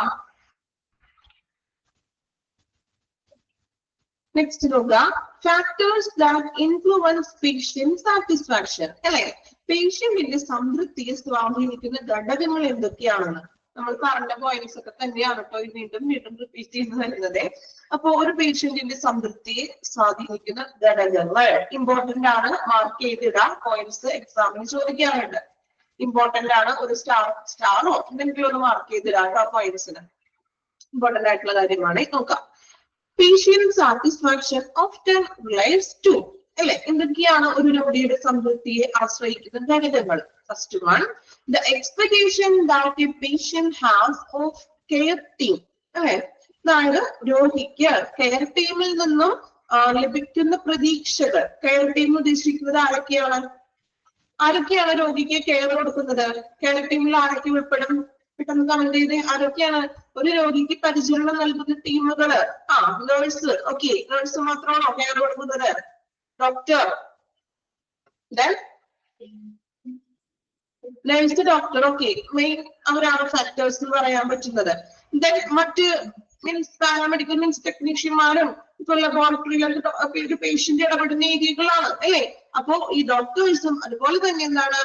നെക്സ്റ്റ് നോക്കുക, factors that influence patient satisfaction. അല്ലെ, പേഷ്യന്റിന്റെ സംതൃപ്തിയെ സ്വാധീനിക്കുന്ന ഘടകങ്ങൾ എന്തൊക്കെയാണെന്ന് നമ്മൾ പറഞ്ഞ പോയിന്റ്സ് ഒക്കെ തന്നെയാണ് കേട്ടോ വീണ്ടും വീണ്ടും റിപ്പീറ്റ് ചെയ്ത് വരുന്നത്. അപ്പൊ ഒരു പേഷ്യന്റിന്റെ സംതൃപ്തിയെ സ്വാധീനിക്കുന്ന ഘടകങ്ങൾ ഇമ്പോർട്ടന്റ് ആണ്, മാർക്ക് ചെയ്തിടാം. പോയിന്റ്സ് എക്സാമിന് ചോദിക്കാറുണ്ട്, ഇമ്പോർട്ടന്റ് ആണ്. ഒരു സ്റ്റാറോ എന്തെങ്കിലും ഒന്ന് മാർക്ക് ചെയ്തിടാം കേട്ടോ. പോയിന്റ്സിന് ഇമ്പോർട്ടന്റ് ആയിട്ടുള്ള കാര്യമാണ്. നോക്കാം, patient satisfaction often relates to, അല്ലെ, എന്തൊക്കെയാണ് ഒരു രോഗിയുടെ സംതൃപ്തിയെ ആശ്രയിക്കുന്ന ഘടകങ്ങൾ. First one, the expectation that a patient has of care team. അല്ലെ, അതായത് രോഗിക്ക് കെയർ ടീമിൽ നിന്നും ലഭിക്കുന്ന പ്രതീക്ഷകൾ. കെയർ ടീം ഉദ്ദേശിക്കുന്നത് ആരൊക്കെയാണ് രോഗിക്ക് കെയർ കൊടുക്കുന്നത്? കെയർ ടീമിൽ ആരൊക്കെ ഉൾപ്പെടും? പെട്ടെന്ന് കമന്റ് ചെയ്ത് ആരൊക്കെയാണ് ഒരു രോഗിക്ക് പരിചരണം നൽകുന്ന ടീമുകള്? നേഴ്സ്. ഓക്കെ, നേഴ്സ് മാത്രമാണോ കെയർ കൊടുക്കുന്നത്? Doctor, nurse, doctor. Okay, main അവരാണ് ഫാക്ടേഴ്സ് എന്ന് പറയാൻ പറ്റുന്നത്. മറ്റ് മീൻസ് പാരാമെഡിക്കൽ മീൻസ് ടെക്നീഷ്യന്മാരും ഇപ്പൊ ലബോറട്ടറിയിലൊക്കെ ഒരു പേഷ്യന്റ് ഇടപെടുന്ന ഏരിയകളാണ് അല്ലെ. അപ്പോ ഈ ഡോക്ടേഴ്സും അതുപോലെ തന്നെ എന്താണ്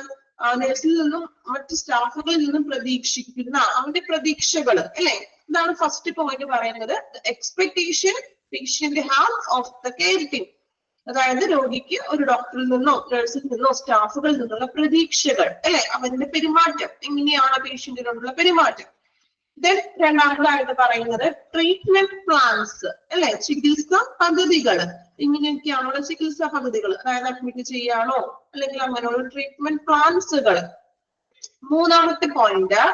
നഴ്സിൽ നിന്നും മറ്റ് സ്റ്റാഫുകളിൽ നിന്നും പ്രതീക്ഷിക്കുന്ന അവരുടെ പ്രതീക്ഷകൾ അല്ലെ. ഇതാണ് ഫസ്റ്റ് പോയിന്റ് പറയുന്നത്, expectation patient has of the care team. അതായത് രോഗിക്ക് ഒരു ഡോക്ടറിൽ നിന്നോ നഴ്സിൽ നിന്നോ സ്റ്റാഫുകളിൽ നിന്നുള്ള പ്രതീക്ഷകൾ അല്ലെ, അവരുടെ പെരുമാറ്റം എങ്ങനെയാണ് പേഷ്യന്റിനോടുള്ള പെരുമാറ്റം. രണ്ടാമതായിട്ട് പറയുന്നത് ട്രീറ്റ്മെന്റ് പ്ലാൻസ് അല്ലെ, ചികിത്സ പദ്ധതികൾ. ഇങ്ങനെയൊക്കെയാണുള്ള ചികിത്സാ പദ്ധതികൾ, അതായത് അഡ്മിറ്റ് ചെയ്യാനോ അല്ലെങ്കിൽ അങ്ങനെയുള്ള ട്രീറ്റ്മെന്റ് പ്ലാൻസുകൾ. മൂന്നാമത്തെ point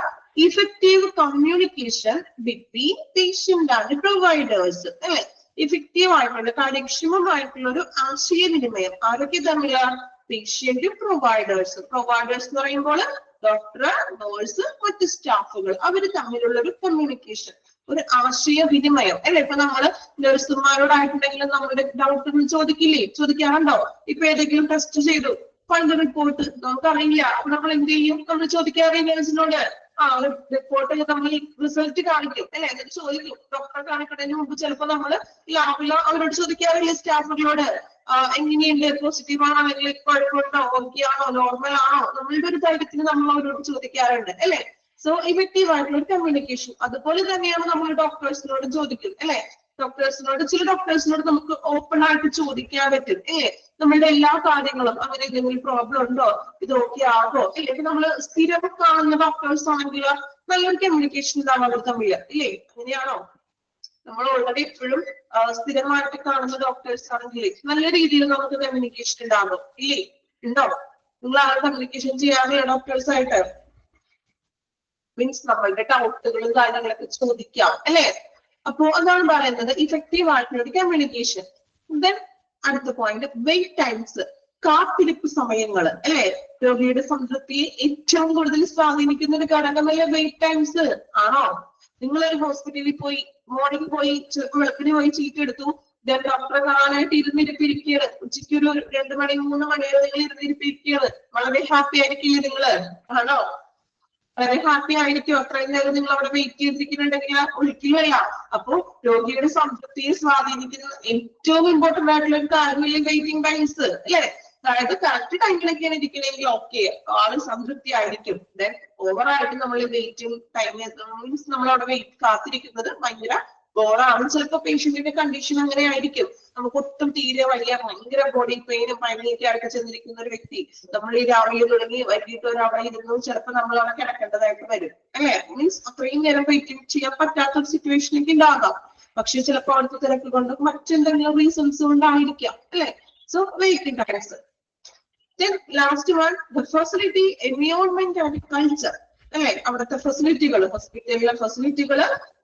effective communication between patient and providers അല്ലെ. ഇഫക്റ്റീവ് ആയിട്ടുള്ള കാര്യക്ഷമമായിട്ടുള്ള ഒരു ആശയവിനിമയം ആരൊക്കെ തമ്മിലാണ്? പേഷ്യന്റും പ്രൊവൈഡേഴ്സും. പ്രൊവൈഡേഴ്സ് എന്ന് പറയുമ്പോൾ ഡോക്ടർ, നേഴ്സ്, മറ്റ് സ്റ്റാഫുകൾ, അവര് തമ്മിലുള്ള ഒരു കമ്മ്യൂണിക്കേഷൻ, ഒരു ആശയവിനിമയം അല്ലെ. ഇപ്പൊ നമ്മള് നഴ്സുമാരോടായിട്ടുണ്ടെങ്കിലും നമ്മുടെ ഡൗട്ട് ചോദിക്കാറുണ്ടോ? ഇപ്പൊ ഏതെങ്കിലും ടെസ്റ്റ് ചെയ്തു, ഫണ്ട് റിപ്പോർട്ട് നമുക്കറിയില്ല, അപ്പൊ നമ്മൾ എന്ത് ചെയ്യും? നമ്മൾ ചോദിക്കാറില്ല നേഴ്സിനോട്. റിപ്പോർട്ട് നമ്മൾ റിസൾട്ട് കാണിക്കും അല്ലെ, എന്നിട്ട് ചോദിക്കും. ഡോക്ടറെ കാണിക്കുന്നതിന് മുമ്പ് ചിലപ്പോ നമ്മള് ലാബിലോ അവരോട് ചോദിക്കാറില്ല, സ്റ്റാഫുകളോട് എങ്ങനെയുണ്ട്, പോസിറ്റീവ് ആണോ അല്ലെങ്കിൽ കുഴപ്പമുണ്ടോ, ഓക്കെ ആണോ, നോർമൽ ആണോ, നമ്മളുടെ ഒരു ധൈര്യത്തിന് നമ്മൾ അവരോട് ചോദിക്കാറുണ്ട് അല്ലെ. സോ ഇഫക്റ്റീവ് ആയിട്ടുള്ള ഒരു കമ്മ്യൂണിക്കേഷൻ അതുപോലെ തന്നെയാണ് നമ്മൾ ഡോക്ടേഴ്സിനോട് ചോദിക്കും അല്ലെ. ഡോക്ടേഴ്സിനോട്, ചില ഡോക്ടേഴ്സിനോട് നമുക്ക് ഓപ്പൺ ആയിട്ട് ചോദിക്കാൻ പറ്റും. നമ്മളുടെ എല്ലാ കാര്യങ്ങളും അങ്ങനെ എന്തെങ്കിലും പ്രോബ്ലം ഉണ്ടോ, ഇത് ഓക്കെ ആകോ, ഇപ്പൊ നമ്മള് സ്ഥിരം കാണുന്ന ഡോക്ടേഴ്സ് ആണെങ്കിൽ നല്ലൊരു കമ്മ്യൂണിക്കേഷൻ ഉണ്ടാവും അവർ തമ്മിൽ, ഇല്ലേ? അങ്ങനെയാണോ? നമ്മൾ ഓൾറെഡി എപ്പോഴും സ്ഥിരമായിട്ട് കാണുന്ന ഡോക്ടേഴ്സ് ആണെങ്കിൽ നല്ല രീതിയിൽ നമുക്ക് കമ്മ്യൂണിക്കേഷൻ ഉണ്ടാകും, ഇല്ലേ? ഉണ്ടോ? നിങ്ങൾ ആ കമ്മ്യൂണിക്കേഷൻ ചെയ്യാതെ ഡോക്ടേഴ്സ് ആയിട്ട് മീൻസ് നമ്മളുടെ ഡൗട്ടുകളും കാര്യങ്ങളൊക്കെ ചോദിക്കാം, അല്ലെ? അപ്പോ അതാണ് പറയുന്നത് ഇഫക്റ്റീവ് ആയിട്ടുള്ള ഒരു കമ്മ്യൂണിക്കേഷൻ. ദെൻ അടുത്ത പോയിന്റ്, വെയിറ്റ് ടൈംസ്, കാത്തിരിപ്പ് സമയങ്ങൾ, അല്ലെ? രോഗിയുടെ സംതൃപ്തിയെ ഏറ്റവും കൂടുതൽ സ്വാധീനിക്കുന്ന ഒരു ഘടകമല്ലേ വെയിറ്റ് ടൈംസ്? ആണോ? നിങ്ങളൊരു ഹോസ്പിറ്റലിൽ പോയി മോർണിംഗ് പോയി വെളുപ്പിന് പോയി ചീറ്റ് എടുത്തു, ദെൻ ഡോക്ടറെ കാണാനായിട്ട് ഇരുന്നിരിപ്പിരിക്കുകയാണ്, ഉച്ചയ്ക്ക് ഒരു 2 മണി 3 മണി വരെ നിങ്ങൾ ഇരുന്നിരിപ്പിരിക്കുകയാണ്, വളരെ ഹാപ്പി ആയിരിക്കില്ലേ നിങ്ങള്? ആണോ? വളരെ ഹാപ്പി ആയിരിക്കും അത്രയും നേരം നിങ്ങൾ അവിടെ വെയിറ്റ് ചെയ്തിരിക്കുന്നുണ്ടെങ്കിൽ? ഒരിക്കലുമല്ല. അപ്പൊ രോഗിയുടെ സംതൃപ്തിയെ സ്വാധീനിക്കുന്ന ഏറ്റവും ഇമ്പോർട്ടന്റ് ആയിട്ടുള്ള ഒരു കാര്യമില്ലേ വെയിറ്റിംഗ് ടൈംസ്, അല്ലെ? അതായത് കറക്റ്റ് ടൈമിലൊക്കെയാണ് ഇരിക്കണമെങ്കിൽ ഓക്കെ, ആള് സംതൃപ്തി ആയിരിക്കും. ദെൻ ഓവറായിട്ട് നമ്മൾ വെയിറ്റിംഗ് ടൈം മീൻസ് നമ്മൾ അവിടെ വെയിറ്റ് കാത്തിരിക്കുന്നത് ഭയങ്കര ബോറാണ്. ചിലപ്പോൾ പേഷ്യന്റിന്റെ കണ്ടീഷൻ അങ്ങനെ ആയിരിക്കും, നമുക്ക് ഒട്ടും തീരെ ഭയങ്കര ബോഡി പെയിനും പനിയൊക്കെ ആയിട്ട് ചെന്നിരിക്കുന്ന ഒരു വ്യക്തി, നമ്മൾ ഈ രാവിലെ തുടങ്ങി വൈകിട്ട് അവിടെ ഇരുന്നു ചിലപ്പോൾ നമ്മൾ അവിടെ കിടക്കേണ്ടതായിട്ട് വരും, അല്ലെ? മീൻസ് അത്രയും നേരം വെയിറ്റിംഗ് ചെയ്യാൻ പറ്റാത്ത ഒരു സിറ്റുവേഷനൊക്കെ ഉണ്ടാകാം. പക്ഷെ ചിലപ്പോൾ അവിടുത്തെ തിരക്ക് കൊണ്ട് മറ്റെന്തെങ്കിലും റീസൺസ് കൊണ്ടായിരിക്കാം, അല്ലെ? So waiting times. Then last one, the facility, environment and culture, അല്ലെ? അവിടുത്തെ ഫെസിലിറ്റികൾ, ഹോസ്പിറ്റലിലെ ഫെസിലിറ്റികൾ,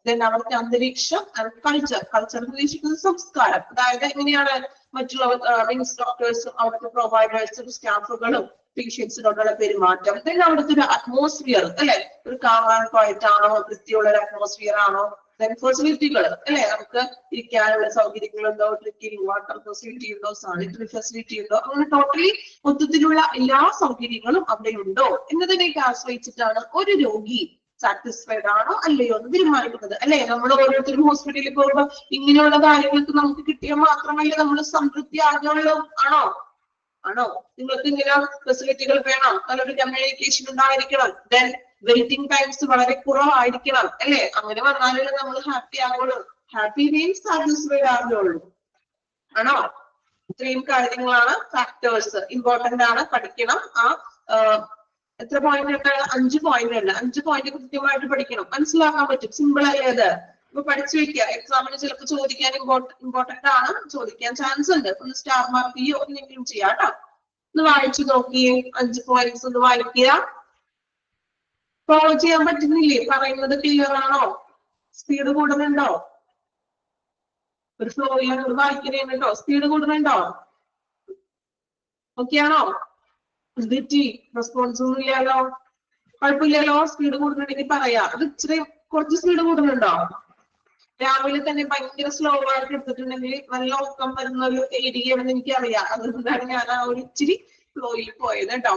ദെൻ അവിടുത്തെ അന്തരീക്ഷം ആൻഡ് കൾച്ചർ. കൾച്ചർ ഉദ്ദേശിക്കുന്നത് സംസ്കാരം, അതായത് എങ്ങനെയാണ് മറ്റുള്ള മീൻസ് ഡോക്ടേഴ്സും അവിടുത്തെ പ്രൊവൈഡേഴ്സും സ്റ്റാഫുകളും പേഷ്യൻസിനോടുള്ള പെരുമാറ്റം. ദെൻ അവിടുത്തെ ഒരു അറ്റ്മോസ്ഫിയർ, അല്ലെ? ഒരു കാം ആൻഡ് ക്വയറ്റ് ആണോ, വൃത്തിയുള്ള ഒരു അറ്റ്മോസ്ഫിയർ ആണോ? ദെൻ ഫെസിലിറ്റികൾ, അല്ലെ? നമുക്ക് ഇരിക്കാനുള്ള സൗകര്യങ്ങളുണ്ടോ, ഡ്രിങ്കിങ് വാട്ടർ ഫെസിലിറ്റി ഉണ്ടോ, സാനിറ്ററി ഫെസിലിറ്റി ഉണ്ടോ, അങ്ങനെ ടോട്ടലി മൊത്തത്തിലുള്ള എല്ലാ സൗകര്യങ്ങളും അവിടെ ഉണ്ടോ എന്നതിനെയൊക്കെ ആശ്രയിച്ചിട്ടാണ് ഒരു രോഗി സാറ്റിസ്ഫൈഡ് ആണോ അല്ലയോ എന്ന് തീരുമാനിക്കുന്നത്, അല്ലെ? നമ്മൾ ഓരോരുത്തരും ഹോസ്പിറ്റലിൽ പോകുമ്പോൾ ഇങ്ങനെയുള്ള കാര്യങ്ങൾക്ക് നമുക്ക് കിട്ടിയാൽ മാത്രമല്ലേ നമ്മൾ സംതൃപ്തി ആകുള്ളൂ, ആണോ? ആണോ? നിങ്ങൾക്ക് ഇങ്ങനെ ഫെസിലിറ്റികൾ വേണം, നല്ലൊരു കമ്മ്യൂണിക്കേഷൻ ഉണ്ടായിരിക്കണം, ദെൻ വെയിറ്റിംഗ് ടൈംസ് വളരെ കുറവായിരിക്കണം, അല്ലെ? അങ്ങനെ വന്നാലേ നമ്മൾ ഹാപ്പി ആകുള്ളൂ. ഹാപ്പി മീൻസ് സാറ്റിസ്ഫൈഡ് ആകുള്ളൂ, ആണോ? ഇത്രയും കാര്യങ്ങളാണ് ഫാക്ടേഴ്സ്, ഇമ്പോർട്ടന്റ് ആണ്, പഠിക്കണം. എത്ര പോയിന്റ് ഉണ്ട്? 5 പോയിന്റ് ഉണ്ട്. 5 പോയിന്റ് കൃത്യമായിട്ട് പഠിക്കണം, മനസ്സിലാക്കാൻ പറ്റും. സിമ്പിൾ അല്ലേ അത്? ഇപ്പൊ പഠിച്ചു വെക്കുക, എക്സാമിന് ചിലപ്പോൾ ചോദിക്കാൻ ഇമ്പോർട്ടന്റ് ആണ്, ചോദിക്കാൻ ചാൻസ് ഉണ്ട്. ഒന്ന് സ്റ്റാർ മാർക്ക് ചെയ്യോ എന്തെങ്കിലും ചെയ്യാം കേട്ടോ. ഒന്ന് വായിച്ചു നോക്കിയേ, 5 പോയിന്റ്സ് ഒന്ന് വായിക്കുക. ഫോളോ ചെയ്യാൻ പറ്റുന്നില്ലേ? പറയുന്നത് ക്ലിയർ ആണോ? സ്പീഡ് കൂടുന്നുണ്ടോ? ഒരു ഫ്ലോയിൽ വായിക്കുന്നുണ്ടോ? സ്പീഡ് കൂടുന്നുണ്ടോ? ഓക്കെ ആണോ? റെസ്പോൺസ് ഒന്നും ഇല്ലല്ലോ, കുഴപ്പമില്ലല്ലോ. സ്പീഡ് കൂടുന്നുണ്ടെങ്കിൽ പറയാ. അത് ഇച്ചിരി കുറച്ച് സ്പീഡ് കൂടുന്നുണ്ടോ? രാവിലെ തന്നെ ഭയങ്കര സ്ലോ ആയിട്ട് എടുത്തിട്ടുണ്ടെങ്കിൽ നല്ല ഉറക്കം വരുന്ന ഒരു ഏരിയയാണെന്ന് എനിക്കറിയാം. അതുകൊണ്ടാണ് ഞാൻ ആ ഒരു ഇച്ചിരി ഫ്ലോയിൽ പോയത് കേട്ടോ.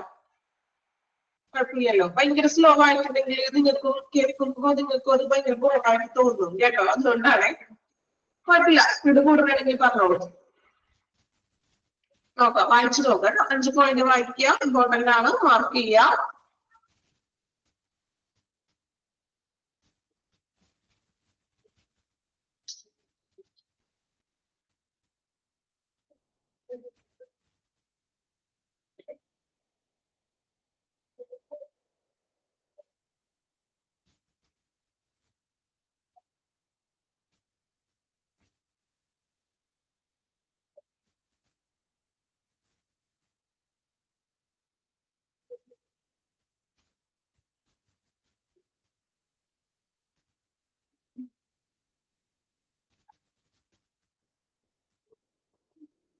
കുഴപ്പമില്ലല്ലോ. ഭയങ്കര സ്ലോ ആയിട്ടുണ്ടെങ്കിൽ നിങ്ങൾക്കും കേൾക്കുമ്പോ നിങ്ങൾക്കും അത് ഭയങ്കര ബോറായിട്ട് തോന്നും കേട്ടോ. അതുകൊണ്ടാണ്. കുഴപ്പമില്ല, സ്പീഡ് കൂടുതലാണെങ്കിൽ പറഞ്ഞോളൂ. നോക്കാം, വായിച്ചു നോക്കാം. 5 പോയിന്റ് വായിക്കുക, ഇമ്പോർട്ടന്റ് ആണ്, മാർക്ക് ചെയ്യുക.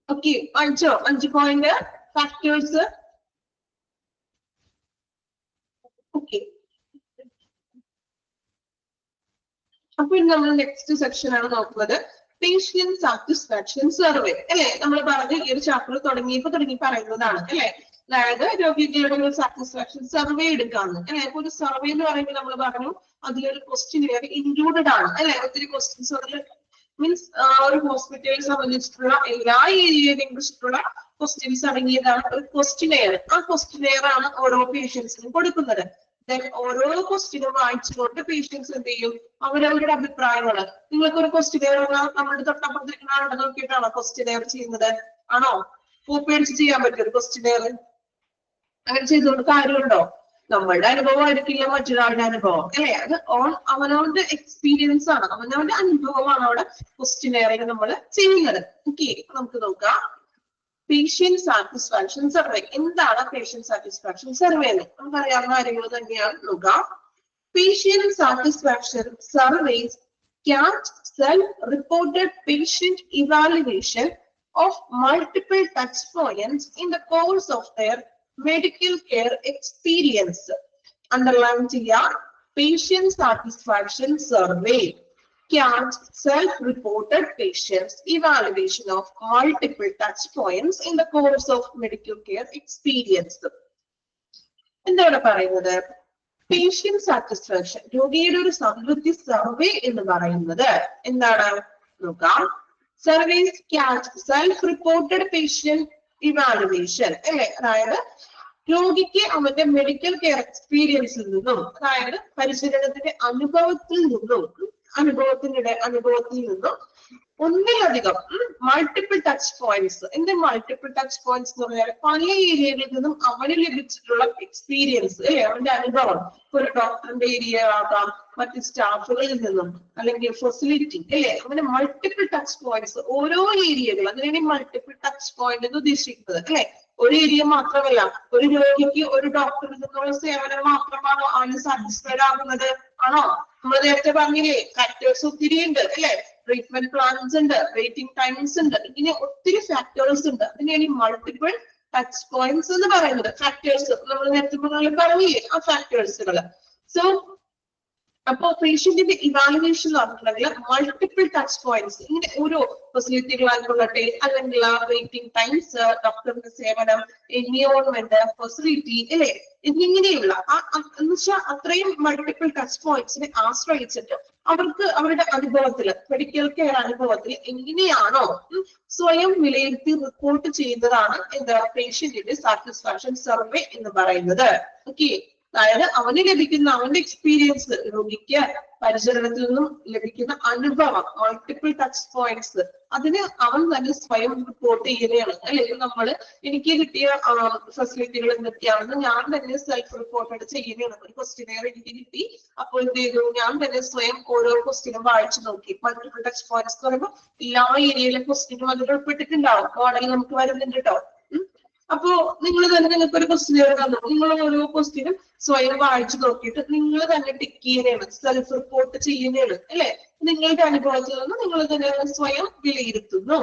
ഓക്കെ, വായിച്ചോ? 5 പോയിന്റ് ഫാക്ടേഴ്സ്. ഓക്കെ, അപ്പൊ നമ്മൾ നെക്സ്റ്റ് സെക്ഷൻ ആണ് നോക്കുന്നത്, പേഷ്യന്റ് സാറ്റിസ്ഫാക്ഷൻ സർവേ, അല്ലെ? നമ്മൾ പറഞ്ഞ ഈ ഒരു ചാപ്റ്റർ തുടങ്ങി പറയുന്നതാണ്, അല്ലെ? അതായത് രോഗികളുടെ ഒരു സാറ്റിസ്ഫാക്ഷൻ സർവേ എടുക്കാന്ന്, അല്ലെ? അപ്പൊ ഒരു സർവേ എന്ന് പറയുമ്പോൾ നമ്മൾ പറഞ്ഞു അതിലൊരു ക്വസ്റ്റ്യൻ ഇൻക്ലൂഡഡ് ആണ്, അല്ലെ? ഒത്തിരി ക്വസ്റ്റ്യൻസ് അതിൽ മീൻസ് ഒരു ഹോസ്പിറ്റലിനെ സംബന്ധിച്ചിട്ടുള്ള എല്ലാ ഏരിയയെ കുറിച്ചിട്ടുള്ള ക്വസ്റ്റ്യൻസ് അടങ്ങിയതാണ് ഒരു ക്വസ്റ്റ്യനെയർ. ആ ക്വസ്റ്റ്യനെയർ ആണ് ഓരോ പേഷ്യൻസിനും കൊടുക്കുന്നത്. ഓരോ ക്വസ്റ്റ്യനും വായിച്ചുകൊണ്ട് പേഷ്യൻസ് എന്ത് ചെയ്യും, അവരവരുടെ അഭിപ്രായങ്ങള്. നിങ്ങൾക്ക് ഒരു ക്വസ്റ്റ്യനെയർ നമ്മുടെ തൊട്ടപ്പുറത്തേക്കുന്ന ആളുടെ നോക്കിയിട്ടാണോ ക്വസ്റ്റ്യനെയർ ചെയ്യുന്നത്? ആണോ? പേടിച്ച് ചെയ്യാൻ പറ്റും ഒരു ക്വസ്റ്റ്യനെയർ? അങ്ങനെ ചെയ്തുകൊണ്ട് കാര്യമുണ്ടോ? നമ്മളുടെ അനുഭവം ആയിരിക്കില്ല മറ്റൊരാളുടെ അനുഭവം, അല്ലെ? അത് അവനവന്റെ എക്സ്പീരിയൻസ് ആണ്, അവനവന്റെ അനുഭവമാണ് അവിടെ ക്വസ്റ്റ്യനെയറിങ് നമ്മൾ ചെയ്യുന്നത്. ഓക്കെ, നമുക്ക് നോക്കാം. Patient satisfaction survey. എന്താണ് പേഷ്യന്റ് സാറ്റിസ്ഫാക്ഷൻ സർവേ എന്ന് നമുക്കറിയാവുന്ന കാര്യങ്ങൾ തന്നെയാണ്. നോക്കാം. Patient satisfaction surveys catch self-reported patient evaluation of multiple touch points in the course of their medical care experience. Underline ചെയ്യാം. Patient satisfaction survey catch self-reported patients evaluation of multiple touch points in the course of medical care experience. എന്താണ് പറയുന്നത്? Patient satisfaction, രോഗിയുടെ ഒരു സംതൃപ്തി survey എന്ന് പറയുന്നത് എന്താണ് നോക്കാം. Service catch self reported patient evaluation, അല്ലെ? അതായത് രോഗിക്ക് അവന്റെ മെഡിക്കൽ കെയർ എക്സ്പീരിയൻസിൽ നിന്നും, അതായത് പരിശീലനത്തിന്റെ അനുഭവത്തിൽ നിന്നും ഒന്നിലധികം മൾട്ടിപ്പിൾ ടച്ച് പോയിന്റ്സ്. എന്ത് മൾട്ടിപ്പിൾ ടച്ച് പോയിന്റ്സ് എന്ന് പറഞ്ഞാൽ പല ഏരിയകളിൽ നിന്നും അവന് ലഭിച്ചിട്ടുള്ള എക്സ്പീരിയൻസ്, അല്ലെ? അവന്റെ അനുഭവം. ഒരു ഡോക്ടറിന്റെ ഏരിയ ആകാം, മറ്റ് സ്റ്റാഫുകളിൽ നിന്നും, അല്ലെങ്കിൽ ഫെസിലിറ്റി, അല്ലെ? അങ്ങനെ മൾട്ടിപ്പിൾ ടച്ച് പോയിന്റ്സ്, ഓരോ ഏരിയകൾ, അതിനാണ് മൾട്ടിപ്പിൾ ടച്ച് പോയിന്റ് എന്ന് ഉദ്ദേശിക്കുന്നത്, അല്ലെ? ഒരു ഏരിയ മാത്രമല്ല. ഒരു രോഗിക്ക് ഒരു ഡോക്ടറിൽ നിന്നുള്ള സേവനം മാത്രമാണോ അവന് സാറ്റിസ്ഫൈഡ് ആകുന്നത്? ആണോ? നമ്മൾ നേരത്തെ പറഞ്ഞില്ലേ, ഫാക്ടേഴ്സ് ഒത്തിരി ഉണ്ട്, അല്ലെ? ട്രീറ്റ്മെന്റ് പ്ലാൻസ് ഉണ്ട്, വെയിറ്റിംഗ് ടൈംസ് ഉണ്ട്, ഇങ്ങനെ ഒത്തിരി ഫാക്ടേഴ്സ് ഉണ്ട്. അതിനെയാണ് മൾട്ടിപ്പിൾ ടച്ച് പോയിന്റ്സ് എന്ന് പറയുന്നത്. ഫാക്ടേഴ്സ് നമ്മൾ നേരത്തെ പറഞ്ഞില്ലേ, ആ ഫാക്ടേഴ്സുകൾ. സോ അപ്പോ പേഷ്യന്റിന്റെ ഇവാലുവേഷൻ എന്ന് പറഞ്ഞിട്ടുണ്ടെങ്കിൽ മൾട്ടിപ്പിൾ ടച്ച് പോയിന്റ്സ്, ഇങ്ങനെ ഓരോ ഫെസിലിറ്റികളായിക്കൊള്ളട്ടെ, അല്ലെങ്കിൽ വെയിറ്റിംഗ് ടൈംസ്, ഡോക്ടറിന്റെ സേവനം, എൻവിയോൺമെന്റ്, ഫെസിലിറ്റി, അല്ലെ? എന്നിങ്ങനെയുള്ള എന്ന് വെച്ചാൽ അത്രയും മൾട്ടിപ്പിൾ ടച്ച് പോയിന്റ്സിനെ ആശ്രയിച്ചിട്ട് അവർക്ക് അവരുടെ അനുഭവത്തിൽ, മെഡിക്കൽ കെയർ അനുഭവത്തിൽ എങ്ങനെയാണോ സ്വയം വിലയിരുത്തി റിപ്പോർട്ട് ചെയ്യുന്നതാണ് എന്താ പേഷ്യന്റിന്റെ സാറ്റിസ്ഫാക്ഷൻ സർവേ എന്ന് പറയുന്നത്. ഓക്കെ, അതായത് അവന് ലഭിക്കുന്ന അവന്റെ എക്സ്പീരിയൻസ്, രോഗിക്ക് പരിചരണത്തിൽ നിന്നും ലഭിക്കുന്ന അനുഭവം, മൾട്ടിപ്പിൾ ടച്ച് പോയിന്റ്സ്, അതിന് അവൻ തന്നെ സ്വയം റിപ്പോർട്ട് ചെയ്യുകയാണ്, അല്ലെങ്കിൽ എനിക്ക് കിട്ടിയ ഫെസിലിറ്റികൾ എന്തൊക്കെയാണെന്ന് ഞാൻ തന്നെ സെൽഫ് റിപ്പോർട്ട് ചെയ്യുകയാണ്. ഒരു ക്വസ്റ്റ്യനെയർ എനിക്ക് കിട്ടി, അപ്പോൾ എന്ത് ചെയ്തു, ഞാൻ തന്നെ സ്വയം ഓരോ ക്വസ്റ്റ്യനും വായിച്ചു നോക്കി. മൾട്ടിപ്പിൾ ടച്ച് പോയിന്റ്സ് എന്ന് പറയുമ്പോൾ എല്ലാ ഏരിയയിലെ ക്വസ്റ്റ്യനും അതിൽ ഉൾപ്പെട്ടിട്ടുണ്ടാവും. മോഡൽ നമുക്ക് വരുന്നുണ്ട് കേട്ടോ. അപ്പോ നിങ്ങൾ തന്നെ നിങ്ങൾക്ക് ഒരു ക്വസ്റ്റ്യൻ തന്നു, നിങ്ങൾ ഓരോ ക്വസ്റ്റ്യനും സ്വയം വായിച്ചു നോക്കിയിട്ട് നിങ്ങൾ തന്നെ ടിക്ക് ചെയ്യുന്നതാണ്, സെൽഫ് റിപ്പോർട്ട് ചെയ്യുന്നതാണ്, അല്ലെ? നിങ്ങളുടെ അനുഭവത്തിൽ നിന്ന് നിങ്ങൾ തന്നെ സ്വയം വിലയിരുത്തുന്നു.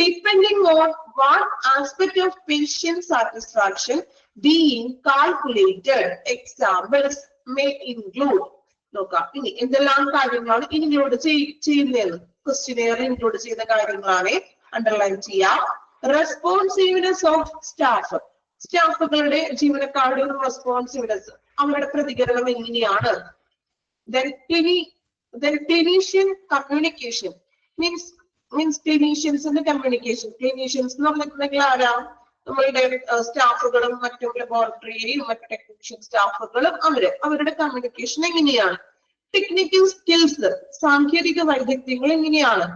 Depending on what aspect of patient satisfaction being calculated, examples may include. നോക്കാം, ഇനി എന്തെല്ലാം കാര്യങ്ങളാണ് ഇൻക്ലൂഡ് ചെയ്യുന്നതെന്ന്. ക്വസ്റ്റ്യനെയർ ഇൻക്ലൂഡ് ചെയ്യുന്ന കാര്യങ്ങളാണ്. അണ്ടർലൈൻ ചെയ്യാം. റെസ്പോൺസീവ്നെസ് ഓഫ് സ്റ്റാഫ്, സ്റ്റാഫുകളുടെ ജീവനക്കാരുടെ റെസ്പോൺസീവ്നെസ്, അവരുടെ പ്രതികരണം എങ്ങനെയാണ്. ക്ലിനീഷ്യൻ കമ്മ്യൂണിക്കേഷൻ, മീൻസ് ക്ലിനീഷ്യൻസിന്റെ കമ്മ്യൂണിക്കേഷൻ. ക്ലിനീഷ്യൻസ് എന്ന് പറഞ്ഞിട്ടുണ്ടെങ്കിൽ ആരാ? നമ്മളുടെ സ്റ്റാഫുകളും മറ്റും ലബോറട്ടറിയിലെയും മറ്റു ടെക്നീഷ്യൻ സ്റ്റാഫുകളും അവരുടെ കമ്മ്യൂണിക്കേഷൻ എങ്ങനെയാണ്. ടെക്നിക്കൽ സ്കിൽസ്, സാങ്കേതിക വൈദഗ്ധ്യങ്ങൾ എങ്ങനെയാണ്.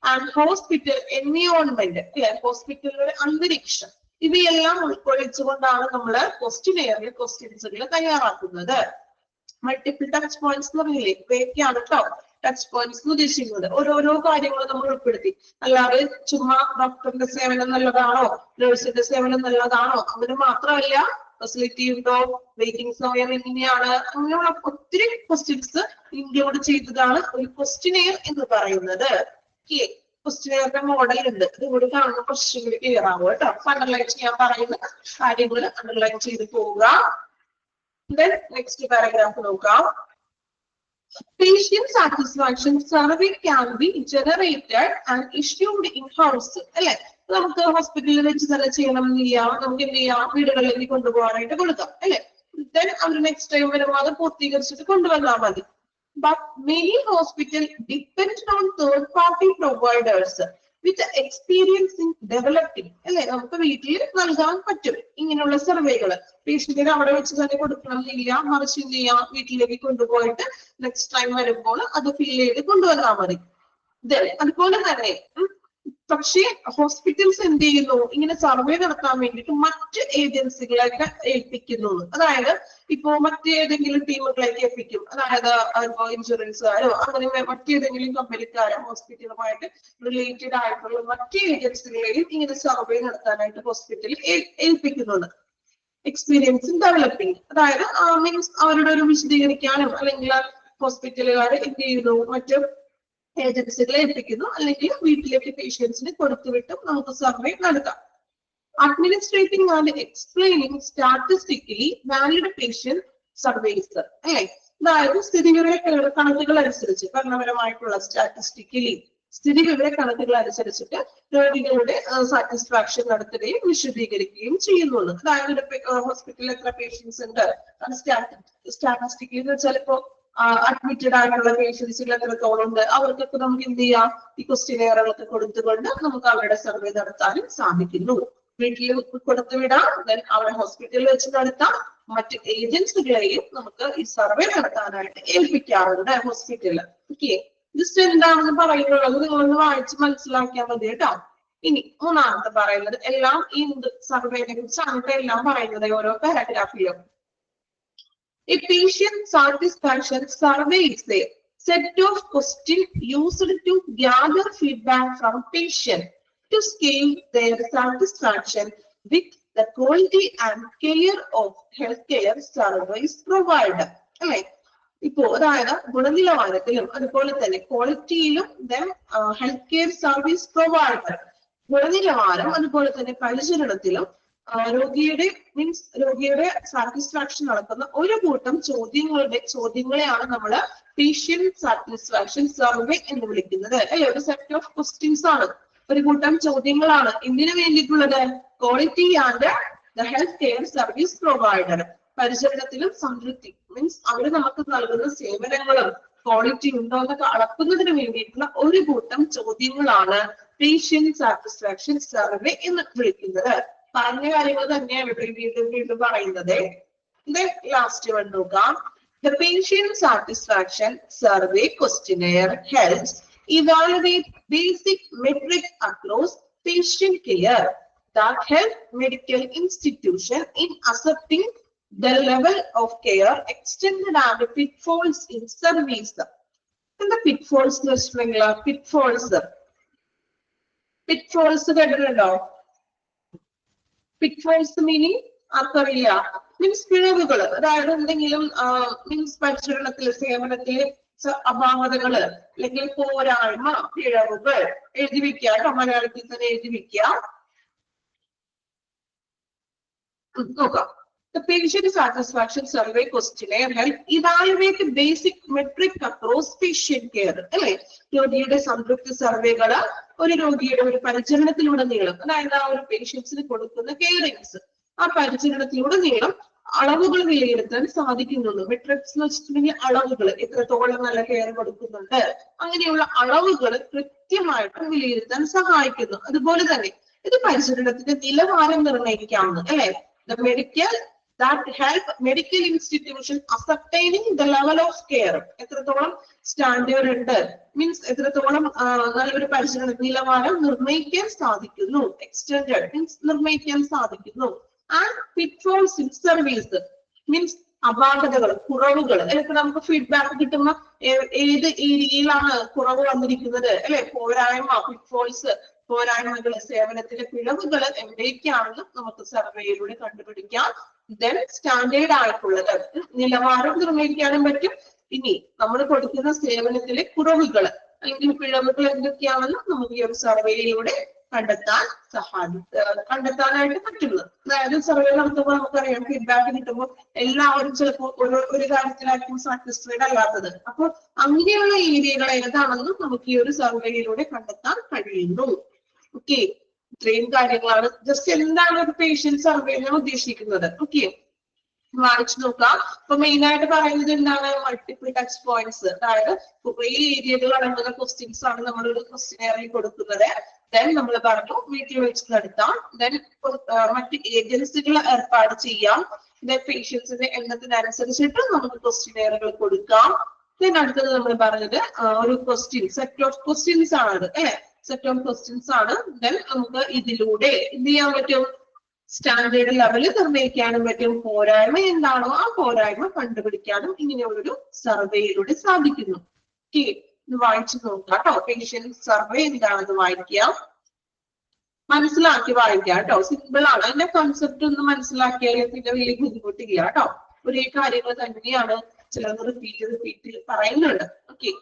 ആൻഡ് ഹോസ്പിറ്റൽ എൻവിയോൺമെന്റ്, അല്ലെ? ഹോസ്പിറ്റലിന്റെ അന്തരീക്ഷം, ഇവയെല്ലാം ഉൾക്കൊള്ളിച്ചുകൊണ്ടാണ് നമ്മൾ ക്വസ്റ്റ്യനെയറിൽ ക്വസ്റ്റ്യൻസുകൾ തയ്യാറാക്കുന്നത്. മൾട്ടിപ്പിൾ ടച്ച് പോയിന്റ്സ് എന്ന് പറഞ്ഞില്ലേ, ഇവയൊക്കെയാണ് കേട്ടോ ടച്ച് പോയിന്റ്സ് എന്ന് ഉദ്ദേശിക്കുന്നത്. ഓരോരോ കാര്യങ്ങൾ നമ്മൾ ഉൾപ്പെടുത്തി, അല്ലാതെ ചുമ്മാ ഡോക്ടറിന്റെ സേവനം നല്ലതാണോ, നഴ്സിന്റെ സേവനം നല്ലതാണോ, അങ്ങനെ മാത്രമല്ല ഫെസിലിറ്റി ഉണ്ടോ, വെയിറ്റിംഗ് സമയം എങ്ങനെയാണ്, അങ്ങനെയുള്ള ഒത്തിരി ക്വസ്റ്റ്യൻസ് ഇൻക്ലൂഡ് ചെയ്തതാണ് ഒരു ക്വസ്റ്റ്യനെയർ എന്ന് പറയുന്നത്. ക്വസ്റ്റ്യനെയറിന്റെ മോഡൽ ഉണ്ട്, ഇതുകൂടി കാണുന്ന ക്വസ്റ്റ്യൻ ക്ലിയർ ആവും കേട്ടോ. അണ്ടർലൈൻ ചെയ്യാൻ പറയുന്ന കാര്യങ്ങൾ അണ്ടർലൈൻ ചെയ്ത് പോവുക. നെക്സ്റ്റ് പാരഗ്രാഫ് നോക്കാം. Patient satisfaction survey can be generated and issued in house, അല്ലെ? നമുക്ക് ഹോസ്പിറ്റലിൽ വെച്ച് തന്നെ ചെയ്യണം എന്നില്ല, നമുക്ക് എന്ത് ചെയ്യാം, വീടുകളിലേക്ക് കൊണ്ടുപോകാനായിട്ട് കൊടുക്കാം, അല്ലെ? അവർ നെക്സ്റ്റ് ടൈം വരുമ്പോൾ അത് പൂർത്തീകരിച്ചിട്ട് കൊണ്ടുവന്നാൽ മതി. But many hospitals depend on third-party providers with experience in developing അല്ലെ, നമുക്ക് വീട്ടിൽ നൽകാൻ പറ്റും ഇങ്ങനെയുള്ള സർവേകൾ. പേഷ്യന്റിന് അവിടെ വെച്ച് തന്നെ കൊടുക്കണം എന്നില്ല, മറിച്ച് എന്ത് ചെയ്യാം, വീട്ടിലേക്ക് കൊണ്ടുപോയിട്ട് നെക്സ്റ്റ് ടൈം വരുമ്പോൾ അത് ഫിൽ ചെയ്ത് കൊണ്ടുവന്നാൽ മതി. അതുപോലെ തന്നെ പക്ഷേ ഹോസ്പിറ്റൽസ് എന്ത് ചെയ്യുന്നു, ഇങ്ങനെ സർവേ നടത്താൻ വേണ്ടിയിട്ട് മറ്റ് ഏജൻസികളെയൊക്കെ ഏൽപ്പിക്കുന്നു. അതായത് ഇപ്പോ മറ്റേതെങ്കിലും ടീമുകളേക്ക് ഏൽപ്പിക്കും, അതായത് ഇൻഷുറൻസുകാരോ അങ്ങനെ മറ്റേതെങ്കിലും കമ്പനിക്കാരോ ഹോസ്പിറ്റലുമായിട്ട് റിലേറ്റഡ് ആയിട്ടുള്ള മറ്റ് ഏജൻസികളെയും ഇങ്ങനെ സർവേ നടത്താനായിട്ട് ഹോസ്പിറ്റലിൽ ഏൽപ്പിക്കുന്നുണ്ട്. എക്സ്പീരിയൻസ് ഇൻ ഡെവലപ്പിംഗ്, അതായത് മീൻസ് അവരുടെ ഒരു വിശദീകരിക്കാനും അല്ലെങ്കിൽ ഹോസ്പിറ്റലുകാർ എന്ത് ചെയ്യുന്നു, മറ്റു ഏജൻസികളെ ഏൽപ്പിക്കുന്നു, അല്ലെങ്കിൽ വീട്ടിലേക്ക് പേഷ്യൻസിന് കൊടുത്തുവിട്ടും നമുക്ക് സർവേ നടത്താം. Administrating and explaining statistically valid patient surveys അല്ലെ, അതായത് സ്ഥിതിവിവര കണക്കുകൾ അനുസരിച്ച് ഭരണപരമായിട്ടുള്ള സ്റ്റാറ്റിസ്റ്റിക്കലി സ്ഥിതിവിവര കണക്കുകൾ അനുസരിച്ചിട്ട് രോഗികളുടെ സാറ്റിസ്ഫാക്ഷൻ നടത്തുകയും വിശദീകരിക്കുകയും ചെയ്യുന്നുണ്ട്. അതായത് ഹോസ്പിറ്റലിൽ എത്ര പേഷ്യൻസ് ഉണ്ട്, സ്റ്റാറ്റിസ്റ്റിക്കലി എന്ന് വെച്ചാൽ ഇപ്പോ അഡ്മിറ്റഡ് ആയിട്ടുള്ള പേഷ്യൻസുകൾ എത്രത്തോളം ഉണ്ട്, അവർക്കൊക്കെ നമുക്ക് എന്ത് ചെയ്യാം, ഈ ക്വസ്റ്റ്യനെയറുകളൊക്കെ കൊടുത്തുകൊണ്ട് നമുക്ക് അവരുടെ സർവേ നടത്താനും സാധിക്കുന്നു. വീട്ടിൽ കൊടുത്തുവിടാം, അവരെ ഹോസ്പിറ്റലിൽ വെച്ച് നടത്താം, മറ്റ് ഏജൻസികളെയും നമുക്ക് ഈ സർവേ നടത്താനായിട്ട് ഏൽപ്പിക്കാറുണ്ട് ഹോസ്പിറ്റലിൽ. ഓക്കെ, ജസ്റ്റ് എന്താണെന്ന് പറയുന്നുള്ളത് നിങ്ങളൊന്ന് വായിച്ച് മനസ്സിലാക്കിയാൽ മതി കേട്ടോ. ഇനി മൂന്നാമത്തെ പറയുന്നത് എല്ലാം ഈ സർവേനെ കുറിച്ചാണ് എല്ലാം പറയുന്നത് ഓരോ പാരഗ്രാഫിലും. A patient satisfaction survey is a set of questions used to gather feedback from patient to scale their satisfaction with the quality and care of healthcare service provider. അല്ലെ, ഇപ്പോ അതായത് ഗുണനിലവാരത്തിലും അതുപോലെ തന്നെ ക്വാളിറ്റിയിലും ഹെൽത്ത് കെയർ സർവീസ് പ്രൊവൈഡർ ഗുണനിലവാരം അതുപോലെ തന്നെ പരിചരണത്തിലും രോഗിയുടെ satisfaction നടക്കുന്ന ഒരു കൂട്ടം ചോദ്യങ്ങളെയാണ് നമ്മൾ പേഷ്യന്റ് സാറ്റിസ്ഫാക്ഷൻ സർവേ എന്ന് വിളിക്കുന്നത്. അല്ലെ, ഒരു സെറ്റ് ഓഫ് ക്വസ്റ്റ്യൻസ് ആണ്, ഒരു കൂട്ടം ചോദ്യങ്ങളാണ്. എന്തിനു വേണ്ടിയിട്ടുള്ളത്? Quality and the health care service provider, പരിചരണത്തിലും സംതൃപ്തി മീൻസ് അവര് നമുക്ക് നൽകുന്ന സേവനങ്ങളും ക്വാളിറ്റി ഉണ്ടോ എന്നൊക്കെ അളക്കുന്നതിന് വേണ്ടിയിട്ടുള്ള ഒരു കൂട്ടം ചോദ്യങ്ങളാണ് പേഷ്യന്റ് സാറ്റിസ്ഫാക്ഷൻ സർവേ എന്ന് വിളിക്കുന്നത്. പറഞ്ഞ കാര്യങ്ങൾ തന്നെയാണ് വീണ്ടും പറയുന്നത്. ലാസ്റ്റ് വൺ നോക്കാം. The patient satisfaction survey questionnaire helps evaluate basic metrics across patient care that help medical institution in accepting the level of care extended and pitfalls in service. And the pitfalls കേട്ടിട്ടുണ്ടോ? പിറ്റ്ഫോൾസ് meaning ആർക്കറിയില്ല, means പിഴവുകൾ, അതായത് എന്തെങ്കിലും means പരിചരണത്തില് സേവനത്തില് അപാകതകള് അല്ലെങ്കിൽ പോരായ്മ, പിഴവുകൾ എഴുതി വെക്കുക. മലയാളത്തിൽ തന്നെ എഴുതി വെക്കുക. നോക്കാം. The patient satisfaction survey questionnaire help evaluate basic metric across patient care. അല്ലെ, രോഗിയുടെ സംതൃപ്തി സർവേകള് ഒരു രോഗിയുടെ ഒരു പരിചരണത്തിലുടനീളം, അതായത് ആ ഒരു പേഷ്യൻസിന് കൊടുക്കുന്ന കെയറിങ്സ്, ആ പരിചരണത്തിലുടനീളം അളവുകൾ വിലയിരുത്താൻ സാധിക്കുന്നുള്ളൂ. മെട്രിക്സ് എന്ന് വെച്ചിട്ടുണ്ടെങ്കിൽ അളവുകൾ, എത്രത്തോളം നല്ല കെയർ കൊടുക്കുന്നുണ്ട്, അങ്ങനെയുള്ള അളവുകൾ കൃത്യമായിട്ട് വിലയിരുത്താൻ സഹായിക്കുന്നു. അതുപോലെ തന്നെ ഇത് പരിചരണത്തിന്റെ നിലവാരം നിർണ്ണയിക്കാവുന്നു. അല്ലെ, that help medical institution ascertaining the level of care. എത്രത്തോളം സ്റ്റാൻഡേർഡ് ഉണ്ട് മീൻസ് എത്രത്തോളം നല്ലൊരു പരിചരണ നിലവാരം നിർണ്ണയിക്കാൻ സാധിക്കുന്നു. എക്സ്റ്റൻഡഡ് മീൻസ് നിർണ്ണയിക്കാൻ സാധിക്കുന്നു. And pitfalls in service means അപാകതകൾ, കുറവുകൾ. ഇപ്പൊ നമുക്ക് ഫീഡ്ബാക്ക് കിട്ടുന്ന ഏത് ഏരിയയിലാണ് കുറവ് വന്നിരിക്കുന്നത്, അല്ലെ, പോരായ്മ, pitfalls, പോരായ്മകൾ, സേവനത്തിലെ പിഴവുകൾ എവിടേക്കാണെന്ന് നമുക്ക് സർവേയിലൂടെ കണ്ടുപിടിക്കാം. ദെൻ സ്റ്റാൻഡേർഡ് ആയിട്ടുള്ളത് നിലവാരം നിർണ്ണയിക്കാനും പറ്റും. ഇനി നമ്മൾ കൊടുക്കുന്ന സേവനത്തിലെ കുറവുകൾ അല്ലെങ്കിൽ പിഴവുകൾ എന്തൊക്കെയാണെന്ന് നമുക്ക് ഈ ഒരു സർവേയിലൂടെ കണ്ടെത്താനായിട്ട് പറ്റുന്നത്. അതായത് സർവേ നടത്തുമ്പോൾ നമുക്കറിയാം ഫീഡ്ബാക്ക് കിട്ടുമ്പോൾ എല്ലാവരും ചിലപ്പോൾ ഒരു കാര്യത്തിലായിരിക്കും സാറ്റിസ്ഫൈഡ് അല്ലാത്തത്. അപ്പോൾ അങ്ങനെയുള്ള ഏരിയകൾ ഏതാണെന്നും നമുക്ക് ഈ ഒരു സർവേയിലൂടെ കണ്ടെത്താൻ കഴിയുന്നു. ഓക്കെ, ഇത്രയും കാര്യങ്ങളാണ്. ജസ്റ്റ് എന്താണ് ഒരു പേഷ്യന്റ് സർവേ എന്ന് ഉദ്ദേശിക്കുന്നത്? ഓക്കെ, വായിച്ചു നോക്കാം. അപ്പൊ മെയിൻ ആയിട്ട് പറയുന്നത് എന്താണ്? മൾട്ടിപ്പിൾ ടച്ച് പോയിന്റ്സ്, അതായത് കുറെ ഏരിയകൾ അടങ്ങുന്ന ക്വസ്റ്റ്യൻസ് ആണ് നമ്മൾ ഒരു ക്വസ്റ്റ്യനെയറിൽ കൊടുക്കുന്നത്. ദെൻ നമ്മൾ പറഞ്ഞു വീട്ടിൽ വെച്ച് നടത്താം. ദെൻ മറ്റ് ഏജൻസികൾ ഏർപ്പാട് ചെയ്യാം. ദെൻ പേഷ്യൻസിന്റെ എണ്ണത്തിനനുസരിച്ചിട്ട് നമുക്ക് ക്വസ്റ്റ്യനെയറുകൾ കൊടുക്കാം. ദെൻ അടുത്തത് നമ്മൾ പറഞ്ഞത് ഒരു ക്വസ്റ്റ്യൻ സെറ്റ് ഓഫ് ക്വസ്റ്റ്യൻസ് ആണ് അത് അല്ലെ, സെറ്റ് ഓഫ് ക്വസ്റ്റ്യൻസ് ആണ്. ദെൻ നമുക്ക് ഇതിലൂടെ എന്ത് ചെയ്യാൻ പറ്റും, സ്റ്റാൻഡേർഡ് ലെവൽ നിർണ്ണയിക്കാനും പറ്റും. പോരായ്മ എന്താണോ ആ പോരായ്മ കണ്ടുപിടിക്കാനും ഇങ്ങനെയുള്ളൊരു സർവേയിലൂടെ സാധിക്കുന്നു. ഓക്കെ, ഇത് വായിച്ചു നോക്കാം കേട്ടോ. പേഷ്യൻസ് സർവേ എന്താണെന്ന് വായിക്കാം, മനസ്സിലാക്കി വായിക്കാം കേട്ടോ. സിമ്പിൾ ആണ്. അതിന്റെ കൺസെപ്റ്റ് ഒന്ന് മനസ്സിലാക്കിയാൽ പിന്നെ വലിയ ബുദ്ധിമുട്ടില്ല കേട്ടോ. ഒരേ കാര്യങ്ങൾ തന്നെയാണ് ചിലത് റിപ്പീറ്റ് പറയുന്നുണ്ട്. ഓക്കെ,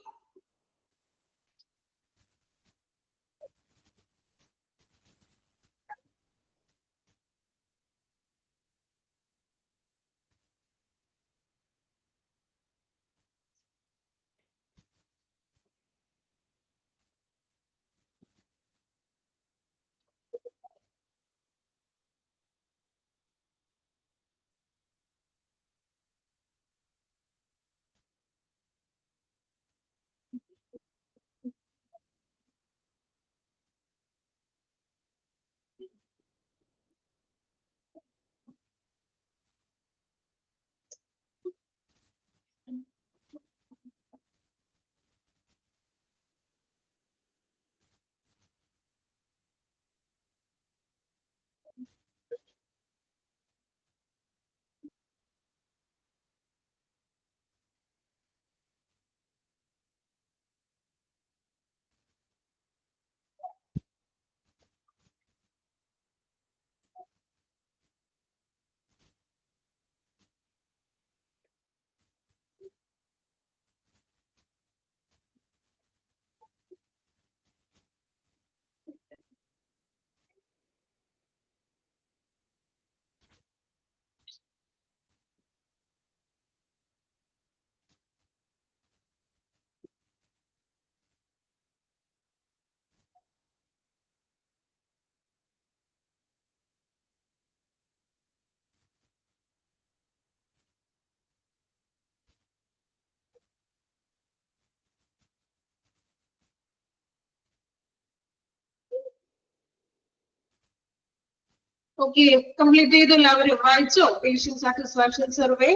ഓക്കെ, കംപ്ലീറ്റ് ചെയ്തു എല്ലാവരും? വായിച്ചോ പേഷ്യന്റ് സാറ്റിസ്ഫാക്ഷൻ സർവേ?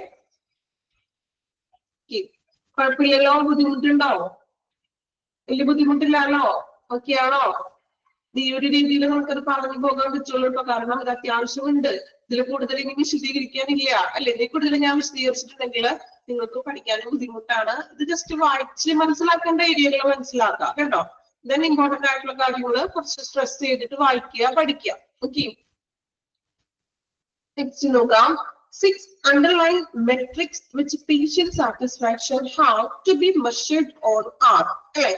കുഴപ്പമില്ലല്ലോ, ബുദ്ധിമുട്ടുണ്ടോ? വലിയ ബുദ്ധിമുട്ടില്ലാണോ? ഓക്കെ ആണോ? ഈ ഒരു രീതിയിൽ നമുക്കത് പറഞ്ഞു പോകാൻ പറ്റുള്ളൂ കേട്ടോ. കാരണം അത് അത്യാവശ്യമുണ്ട്. ഇതിൽ കൂടുതൽ ഇനി വിശദീകരിക്കാനില്ല അല്ലെ. ഇതിൽ കൂടുതൽ ഞാൻ വിശദീകരിച്ചിട്ടുണ്ടെങ്കിൽ നിങ്ങൾക്ക് പഠിക്കാനും ബുദ്ധിമുട്ടാണ്. ഇത് ജസ്റ്റ് വായിച്ച് മനസ്സിലാക്കേണ്ട ഏരിയകൾ മനസ്സിലാക്കാം കേട്ടോ. ദെൻ ഇമ്പോർട്ടന്റ് ആയിട്ടുള്ള കാര്യങ്ങൾ കുറച്ച് സ്ട്രെസ് ചെയ്തിട്ട് വായിക്കുക, പഠിക്കുക. ഓക്കെ, നെക്സ്റ്റ് നോക്കാം. 6 underlying metrics which patient satisfaction have to be measured on are. അല്ലെ,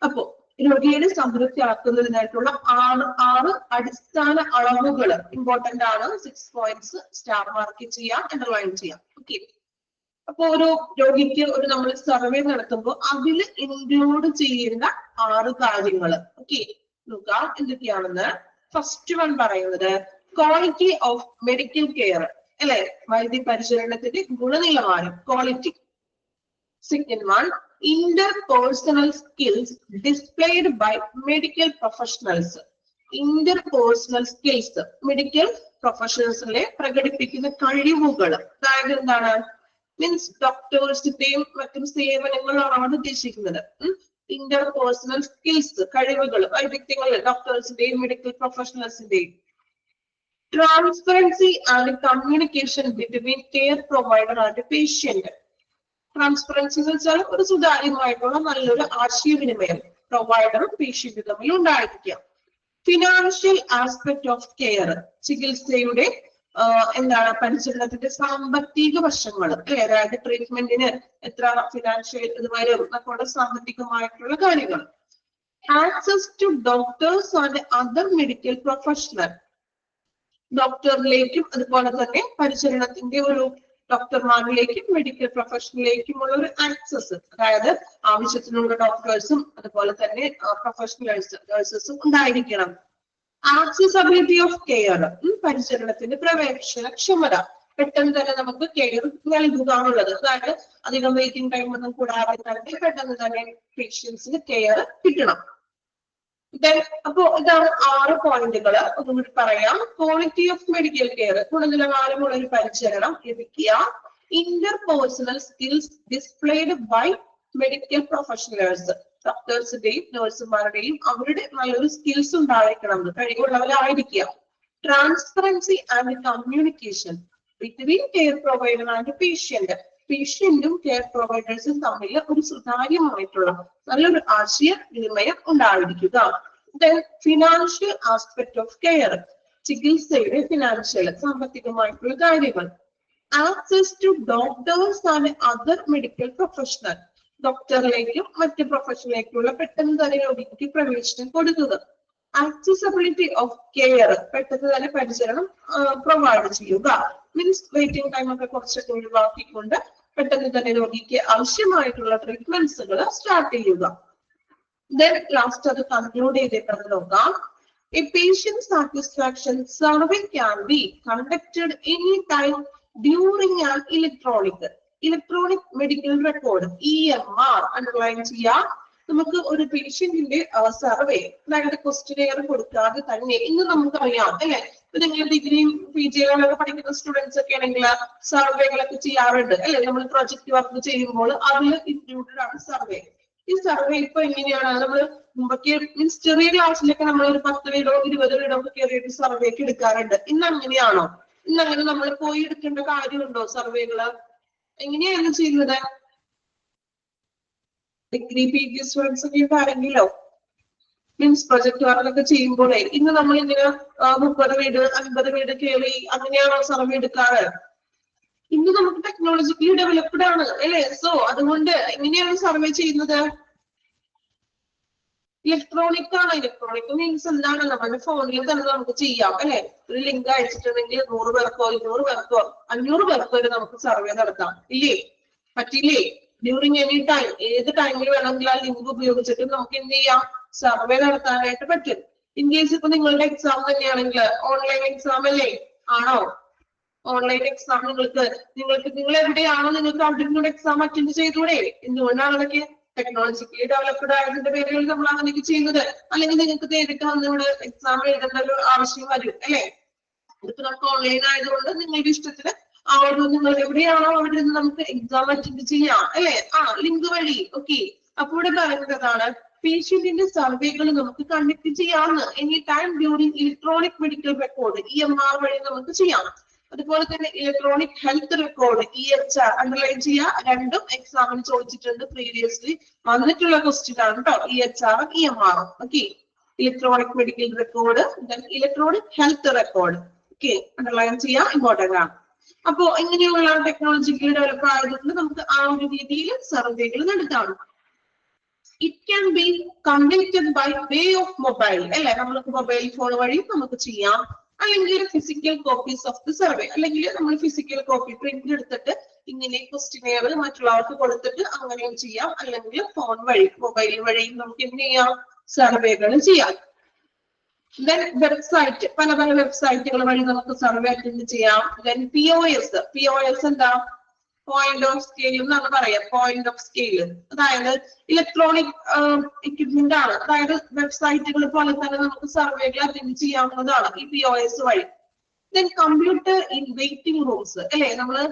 അപ്പോ രോഗിയുടെ സംതൃപ്തി അളക്കുന്നതിനായിട്ടുള്ള ആറ് അടിസ്ഥാന അളവുകൾ ഇമ്പോർട്ടന്റ് ആണ്. 6 points സ്റ്റാർ മാർക്ക് ചെയ്യാം, അണ്ടർലൈൻ ചെയ്യാം. ഓക്കെ, അപ്പൊ ഒരു രോഗിക്ക് നമ്മൾ സർവേ നടത്തുമ്പോൾ അതിൽ ഇൻക്ലൂഡ് ചെയ്യുന്ന 6 കാര്യങ്ങൾ. ഓക്കെ, നോക്കാം എന്തൊക്കെയാണെന്ന്. ഫസ്റ്റ് വൺ പറയുന്നത് ക്വാളിറ്റി ഓഫ് മെഡിക്കൽ കെയർ അല്ലെ, വൈദ്യ പരിചരണത്തിന്റെ ഗുണനിലവാരം, quality. Second one interpersonal skills displayed by medical professionals. Interpersonal skills medical പ്രൊഫഷണൽസിലെ പ്രകടിപ്പിക്കുന്ന കഴിവുകൾ. അതായത് എന്താണ്, മീൻസ് ഡോക്ടേഴ്സിന്റെയും മറ്റും സേവനങ്ങളാണ് ഉദ്ദേശിക്കുന്നത്. ഇന്റർപേഴ്സണൽ സ്കിൽസ് കഴിവുകൾ വൈദഗ്ധ്യങ്ങൾ ഡോക്ടേഴ്സിന്റെയും മെഡിക്കൽ പ്രൊഫഷണൽസിന്റെയും. Transparency and communication between care provider and patient. Transparency എന്ന് വെച്ചാൽ ഒരു സുതാര്യമായിട്ടുള്ള നല്ലൊരു ആശയവിനിമയം പ്രൊവൈഡറും പേഷ്യന്റും തമ്മിൽ ഉണ്ടായിരിക്കാം. ഫിനാൻഷ്യൽ ആസ്പെക്ട് ഓഫ് കെയർ, ചികിത്സയുടെ എന്താണ് പരിചരണത്തിന്റെ സാമ്പത്തിക വശങ്ങൾ. അതായത് ട്രീറ്റ്മെന്റിന് എത്ര ഫിനാൻഷ്യൽ ഇത് വരും എന്നൊക്കെ സാമ്പത്തികമായിട്ടുള്ള കാര്യങ്ങൾ. Access to doctors and other medical professional, ഡോക്ടറിലേക്കും അതുപോലെ തന്നെ പരിചരണത്തിന്റെ ഒരു ഡോക്ടർമാരിലേക്കും മെഡിക്കൽ പ്രൊഫഷനിലേക്കുമുള്ള ഒരു ആക്സസ്. അതായത് ആവശ്യത്തിനുള്ള ഡോക്ടേഴ്സും അതുപോലെ തന്നെ നഴ്സസും ഉണ്ടായിരിക്കണം. ആക്സസിബിലിറ്റി ഓഫ് കെയർ, പരിചരണത്തിന്റെ പ്രവേശനക്ഷമത. പെട്ടെന്ന് തന്നെ നമുക്ക് കെയർ നൽകുക എന്നുള്ളത്. അതായത് അധികം വെയിറ്റിംഗ് ടൈം ഒന്നും കൂടാതെ തന്നെ പെട്ടെന്ന് തന്നെ പേഷ്യൻസിന് കെയർ കിട്ടണം. അപ്പോ ഇതാണ് 6 പോയിന്റുകൾ. ഒന്നുകൂടി പറയാം. ക്വാളിറ്റി ഓഫ് മെഡിക്കൽ കെയർ, ഗുണനിലവാരമുള്ള ഒരു പരിചരണം ലഭിക്കുക. Interpersonal skills displayed by medical professionals, ഡോക്ടേഴ്സിന്റെയും നഴ്സുമാരുടെയും അവരുടെ നല്ലൊരു സ്കിൽസ് ഉണ്ടായിരിക്കണം, കഴിവുള്ളവരായിരിക്കുക. Transparency and communication between care provider and patient, പേഷ്യന്റും കെയർ പ്രൊവൈഡേഴ്സും തമ്മിൽ ഒരു സുതാര്യമായിട്ടുള്ള നല്ലൊരു ആശയവിനിമയം ഉണ്ടായിരിക്കുക. ഫിനാൻഷ്യൽ ആസ്പെക്ട് ഓഫ് കെയർ, ചികിത്സയുടെ ഫിനാൻഷ്യൽ സാമ്പത്തികമായിട്ടുള്ള കാര്യങ്ങൾ. Access to doctors and other medical professional, ഡോക്ടറിലേക്കും മറ്റ് പ്രൊഫഷനിലേക്കുള്ള പെട്ടെന്ന് തന്നെ രോഗിക്ക് പ്രവേശനം കൊടുക്കുക. ആക്സസിബിലിറ്റി ഓഫ് കെയർ, പെട്ടെന്ന് തന്നെ പരിചരണം പ്രൊവൈഡ് ചെയ്യുക. മീൻസ് വെയിറ്റിംഗ് ടൈം ഒക്കെ കുറച്ചൊക്കെ ഒഴിവാക്കിക്കൊണ്ട് പെട്ടെന്ന് തന്നെ രോഗിക്ക് ആവശ്യമായിട്ടുള്ള ട്രീറ്റ്മെന്റ്സുകൾ സ്റ്റാർട്ട് ചെയ്യുക. ദെൻ ലാസ്റ്റ് അത് കൺക്ലൂഡ് ചെയ്തിട്ട് നോക്കാം. A patient satisfaction survey can be conducted anytime during an electronic medical record EMR underline ചെയ്യാം. നമുക്ക് ഒരു പേഷ്യന്റിന്റെ സർവേ, അതായത് ക്വസ്റ്റ്യനെയർ കൊടുക്കാതെ തന്നെ ഇന്ന് നമുക്കറിയാം അല്ലെ, ഇപ്പൊ നിങ്ങൾ ഡിഗ്രിയും PG-കളൊക്കെ പഠിക്കുന്ന സ്റ്റുഡൻസ് ഒക്കെ ആണെങ്കിൽ സർവേകളൊക്കെ ചെയ്യാറുണ്ട് അല്ലെ. നമ്മൾ പ്രൊജക്ട് വർക്ക് ചെയ്യുമ്പോൾ അതിൽ ഇൻക്ലൂഡഡ് ആണ് സർവേ. ഈ സർവേ ഇപ്പൊ എങ്ങനെയാണ്, നമ്മൾ മുമ്പൊക്കെ മീൻസ് ചെറിയ ക്ലാസ്സിലൊക്കെ നമ്മൾ ഒരു 10 വീടോ 20 വീടോ ഒക്കെ കയറിയിട്ട് സർവേ ഒക്കെ എടുക്കാറുണ്ട്. ഇന്ന് അങ്ങനെയാണോ? ഇന്ന് അങ്ങനെ നമ്മൾ പോയി എടുക്കേണ്ട കാര്യമുണ്ടോ സർവേകള്? എങ്ങനെയാണ് ചെയ്യുന്നത്? ഡിഗ്രി PG സ്റ്റുഡൻസ് ഒക്കെ ആണെങ്കിലോ മീൻസ് പ്രൊജക്ട് വർക്കൊക്കെ ചെയ്യുമ്പോഴേ ഇന്ന് നമ്മൾ ഇങ്ങനെ 30 വീട് 50 വീട് കയറി അങ്ങനെയാണോ സർവേ എടുക്കാറ്? ഇന്ന് നമുക്ക് ടെക്നോളജിക്കലി ഡെവലപ്ഡ് ആണ് അല്ലെ. സോ അതുകൊണ്ട് എങ്ങനെയാണ് സർവേ ചെയ്യുന്നത്? ഇലക്ട്രോണിക് ആണ്. ഇലക്ട്രോണിക് മീൻസ് എന്താണ്, നമ്മുടെ ഫോണിൽ തന്നെ നമുക്ക് ചെയ്യാം അല്ലെ. ഒരു ലിങ്ക് അയച്ചിട്ടുണ്ടെങ്കിൽ 100 പേർക്കോ 200 പേർക്കോ 500 പേർക്കോ വരെ നമുക്ക് സർവേ നടത്താം ഇല്ലേ? പറ്റില്ലേ? ഡ്യൂറിങ് എനി ടൈം, ഏത് ടൈമിൽ വേണമെങ്കിൽ ആ ലിങ്ക് ഉപയോഗിച്ചിട്ട് നമുക്ക് എന്ത് ചെയ്യാം, സർവേ നടത്താനായിട്ട് പറ്റും. ഇൻ കേസ് ഇപ്പൊ നിങ്ങളുടെ എക്സാം തന്നെയാണെങ്കിൽ ഓൺലൈൻ എക്സാം അല്ലേ ആണോ? ഓൺലൈൻ എക്സാം നിങ്ങൾ എവിടെയാണോ നിങ്ങൾക്ക് അവിടെ എക്സാം അറ്റൻഡ് ചെയ്തൂടെ? എന്തുകൊണ്ടാണ് അതൊക്കെ ടെക്നോളജിക്കലി ഡെവലപ്ഡ് ആയതിന്റെ പേരിൽ നമ്മൾ അങ്ങനെയൊക്കെ ചെയ്യുന്നത്. അല്ലെങ്കിൽ നിങ്ങൾക്ക് നേരിട്ട് വന്നിവിടെ എക്സാം എഴുതേണ്ട ഒരു ആവശ്യം വരും അല്ലെ. ഇതിപ്പോ നമുക്ക് ഓൺലൈൻ ആയതുകൊണ്ട് നിങ്ങളുടെ ഇഷ്ടത്തിന് അവിടെ നിങ്ങൾ എവിടെയാണോ അവിടെ നിന്ന് നമുക്ക് എക്സാം അറ്റൻഡ് ചെയ്യാം അല്ലെ. ലിങ്ക് വഴി. ഓക്കെ, അപ്പൊ ഇവിടെ പറയുന്നതാണ് പേഷ്യന്റിന്റെ സർവേകൾ നമുക്ക് കണ്ടക്ട് ചെയ്യാമെന്ന് any time during electronic medical record EMR വഴി നമുക്ക് ചെയ്യാം. അതുപോലെ തന്നെ electronic health record EHR underline ചെയ്യുക. രണ്ടും എക്സാമിന് ചോദിച്ചിട്ടുണ്ട്, പ്രീവിയസ്ലി വന്നിട്ടുള്ള ക്വസ്റ്റ്യൻ ആണ് കേട്ടോ. EHR EMR. Okay, electronic medical record, electronic health record. Okay, underline ചെയ്യാം, ഇമ്പോർട്ടന്റ് ആണ്. അപ്പോ ഇങ്ങനെയുള്ള ടെക്നോളജിക്കലി ഡെവലപ്പ് ആയതുകൊണ്ട് നമുക്ക് ആ ഒരു രീതിയിൽ സർവേകൾ നടത്താം. It can be conducted by way of mobile അല്ലെ. നമ്മൾക്ക് മൊബൈൽ ഫോൺ വഴി നമുക്ക് ചെയ്യാം. അല്ലെങ്കിൽ physical copies of the survey, അല്ലെങ്കിൽ നമ്മൾ ഫിസിക്കൽ കോപ്പി പ്രിന്റ് എടുത്തിട്ട് ഇങ്ങനെ ക്വസ്റ്റ്യനെയർ മറ്റുള്ളവർക്ക് കൊടുത്തിട്ട് അങ്ങനെയും ചെയ്യാം. അല്ലെങ്കിൽ ഫോൺ വഴി മൊബൈൽ വഴിയും നമുക്ക് എന്ത് ചെയ്യാം, സർവേകൾ ചെയ്യാം. ദെൻ വെബ്സൈറ്റ്, പല പല വെബ്സൈറ്റുകൾ വഴി നമുക്ക് സർവേ അറ്റൻഡ് ചെയ്യാം. ദെൻ POS എന്താ? പോയിന്റ് ഓഫ് സ്കെയിൽ എന്നാണ് പറയാം. പോയിന്റ് ഓഫ് സ്കെയിൽ അതായത് ഇലക്ട്രോണിക് എക്യുപ്മെന്റ് ആണ്. അതായത് വെബ്സൈറ്റുകൾ പോലെ തന്നെ നമുക്ക് സർവേകൾ അറ്റൻഡ് ചെയ്യാവുന്നതാണ് ഈ POS വഴി. Then computer in waiting rooms അല്ലെ. നമ്മള്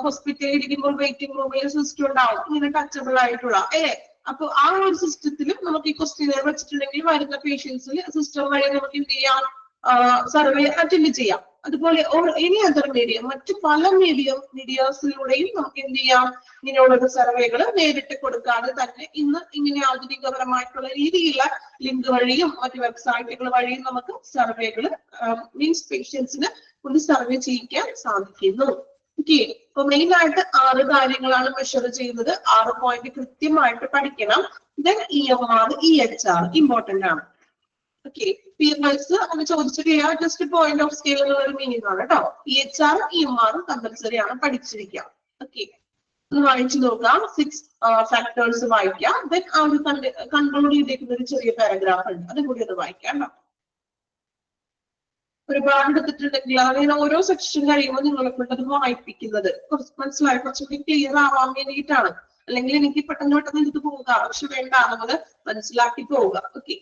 ഹോസ്പിറ്റലിൽ ഇരിക്കുമ്പോൾ വെയിറ്റിംഗ് റൂമിൽ സിസ്റ്റം ഉണ്ടാവും ഇങ്ങനെ ടച്ചബിൾ ആയിട്ടുള്ള അല്ലെ. അപ്പൊ ആ ഒരു സിസ്റ്റത്തിലും നമുക്ക് ഈ ക്വസ്റ്റ്യൻ വെച്ചിട്ടുണ്ടെങ്കിൽ വരുന്ന പേഷ്യൻസിൽ സിസ്റ്റം വഴി നമുക്ക് എന്ത് ചെയ്യാം, സർവേ അറ്റൻഡ് ചെയ്യാം. അതുപോലെ എനി അതർ മീഡിയം, മറ്റു പല മീഡിയാസിലൂടെയും നമുക്ക് എന്ത് ചെയ്യാം, ഇങ്ങനെയുള്ള സർവേകൾ നേരിട്ട് കൊടുക്കാതെ തന്നെ ഇന്ന് ഇങ്ങനെ ആധുനികപരമായിട്ടുള്ള രീതിയിലുള്ള ലിങ്ക് വഴിയും മറ്റു വെബ്സൈറ്റുകൾ വഴിയും നമുക്ക് സർവേകൾ മീൻസ് പേഷ്യൻസിന് ഒരു സർവേ ചെയ്യിക്കാൻ സാധിക്കുന്നു. ഓക്കെ, അപ്പൊ മെയിൻ ആയിട്ട് 6 കാര്യങ്ങളാണ് മെഷർ ചെയ്യുന്നത്. 6 പോയിന്റ് കൃത്യമായിട്ട് പഠിക്കണം. ദെൻ EMR EHR ഇമ്പോർട്ടന്റ് ആണ്. ഓക്കെ, PMS അങ്ങനെ ചോദിച്ചിട്ട് ജസ്റ്റ് പോയിന്റ് ഓഫ് സ്കെയിൽ എന്നുള്ള ഒരു മീനിങ് ആണ് കേട്ടോ. EHR EMR കമ്പൽസറി ആണ് പഠിച്ചിരിക്കുക. ഓക്കെ, ഒന്ന് വായിച്ചു നോക്കാം. 6 ഫാക്ടേഴ്സ് വായിക്കാം. ദെൻ ആ ഒരു കൺക്ലൂഡ് ചെയ്തേക്കുന്ന ഒരു ചെറിയ പാരഗ്രാഫ് ഉണ്ട്, അതും കൂടി ഒന്ന് വായിക്കാം കേട്ടോ. ഒരുപാട് എടുത്തിട്ടുണ്ടെങ്കിൽ അങ്ങനെ ഓരോ സെക്ഷൻ കഴിയുമ്പോൾ നിങ്ങളെ കൊണ്ട് അത് വായിപ്പിക്കുന്നത് കുറച്ച് മനസ്സിലായി കുറച്ചുകൂടി ക്ലിയർ ആവാൻ വേണ്ടിയിട്ടാണ്. അല്ലെങ്കിൽ എനിക്ക് പെട്ടെന്ന് എടുത്ത് പോവുക, പക്ഷെ വേണ്ട, നമ്മള് മനസ്സിലാക്കി പോവുക. ഓക്കെ,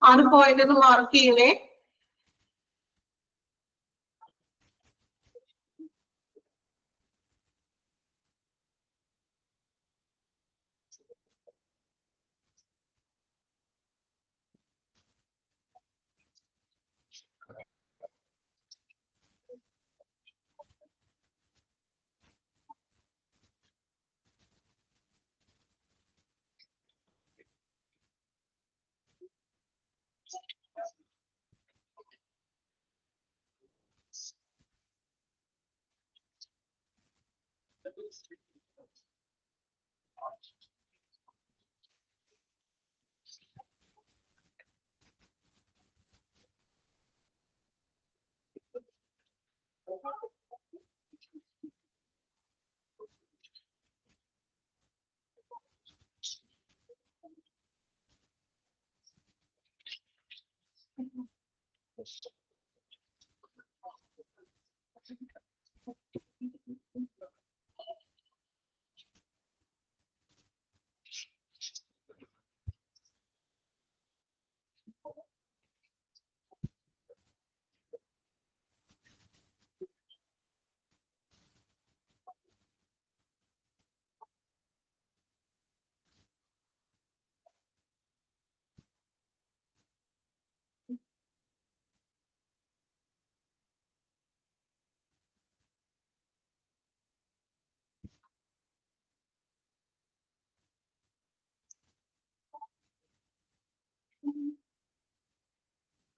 6 പോയിന്റ് ഒന്ന് മാർക്ക് ചെയ്യണേ.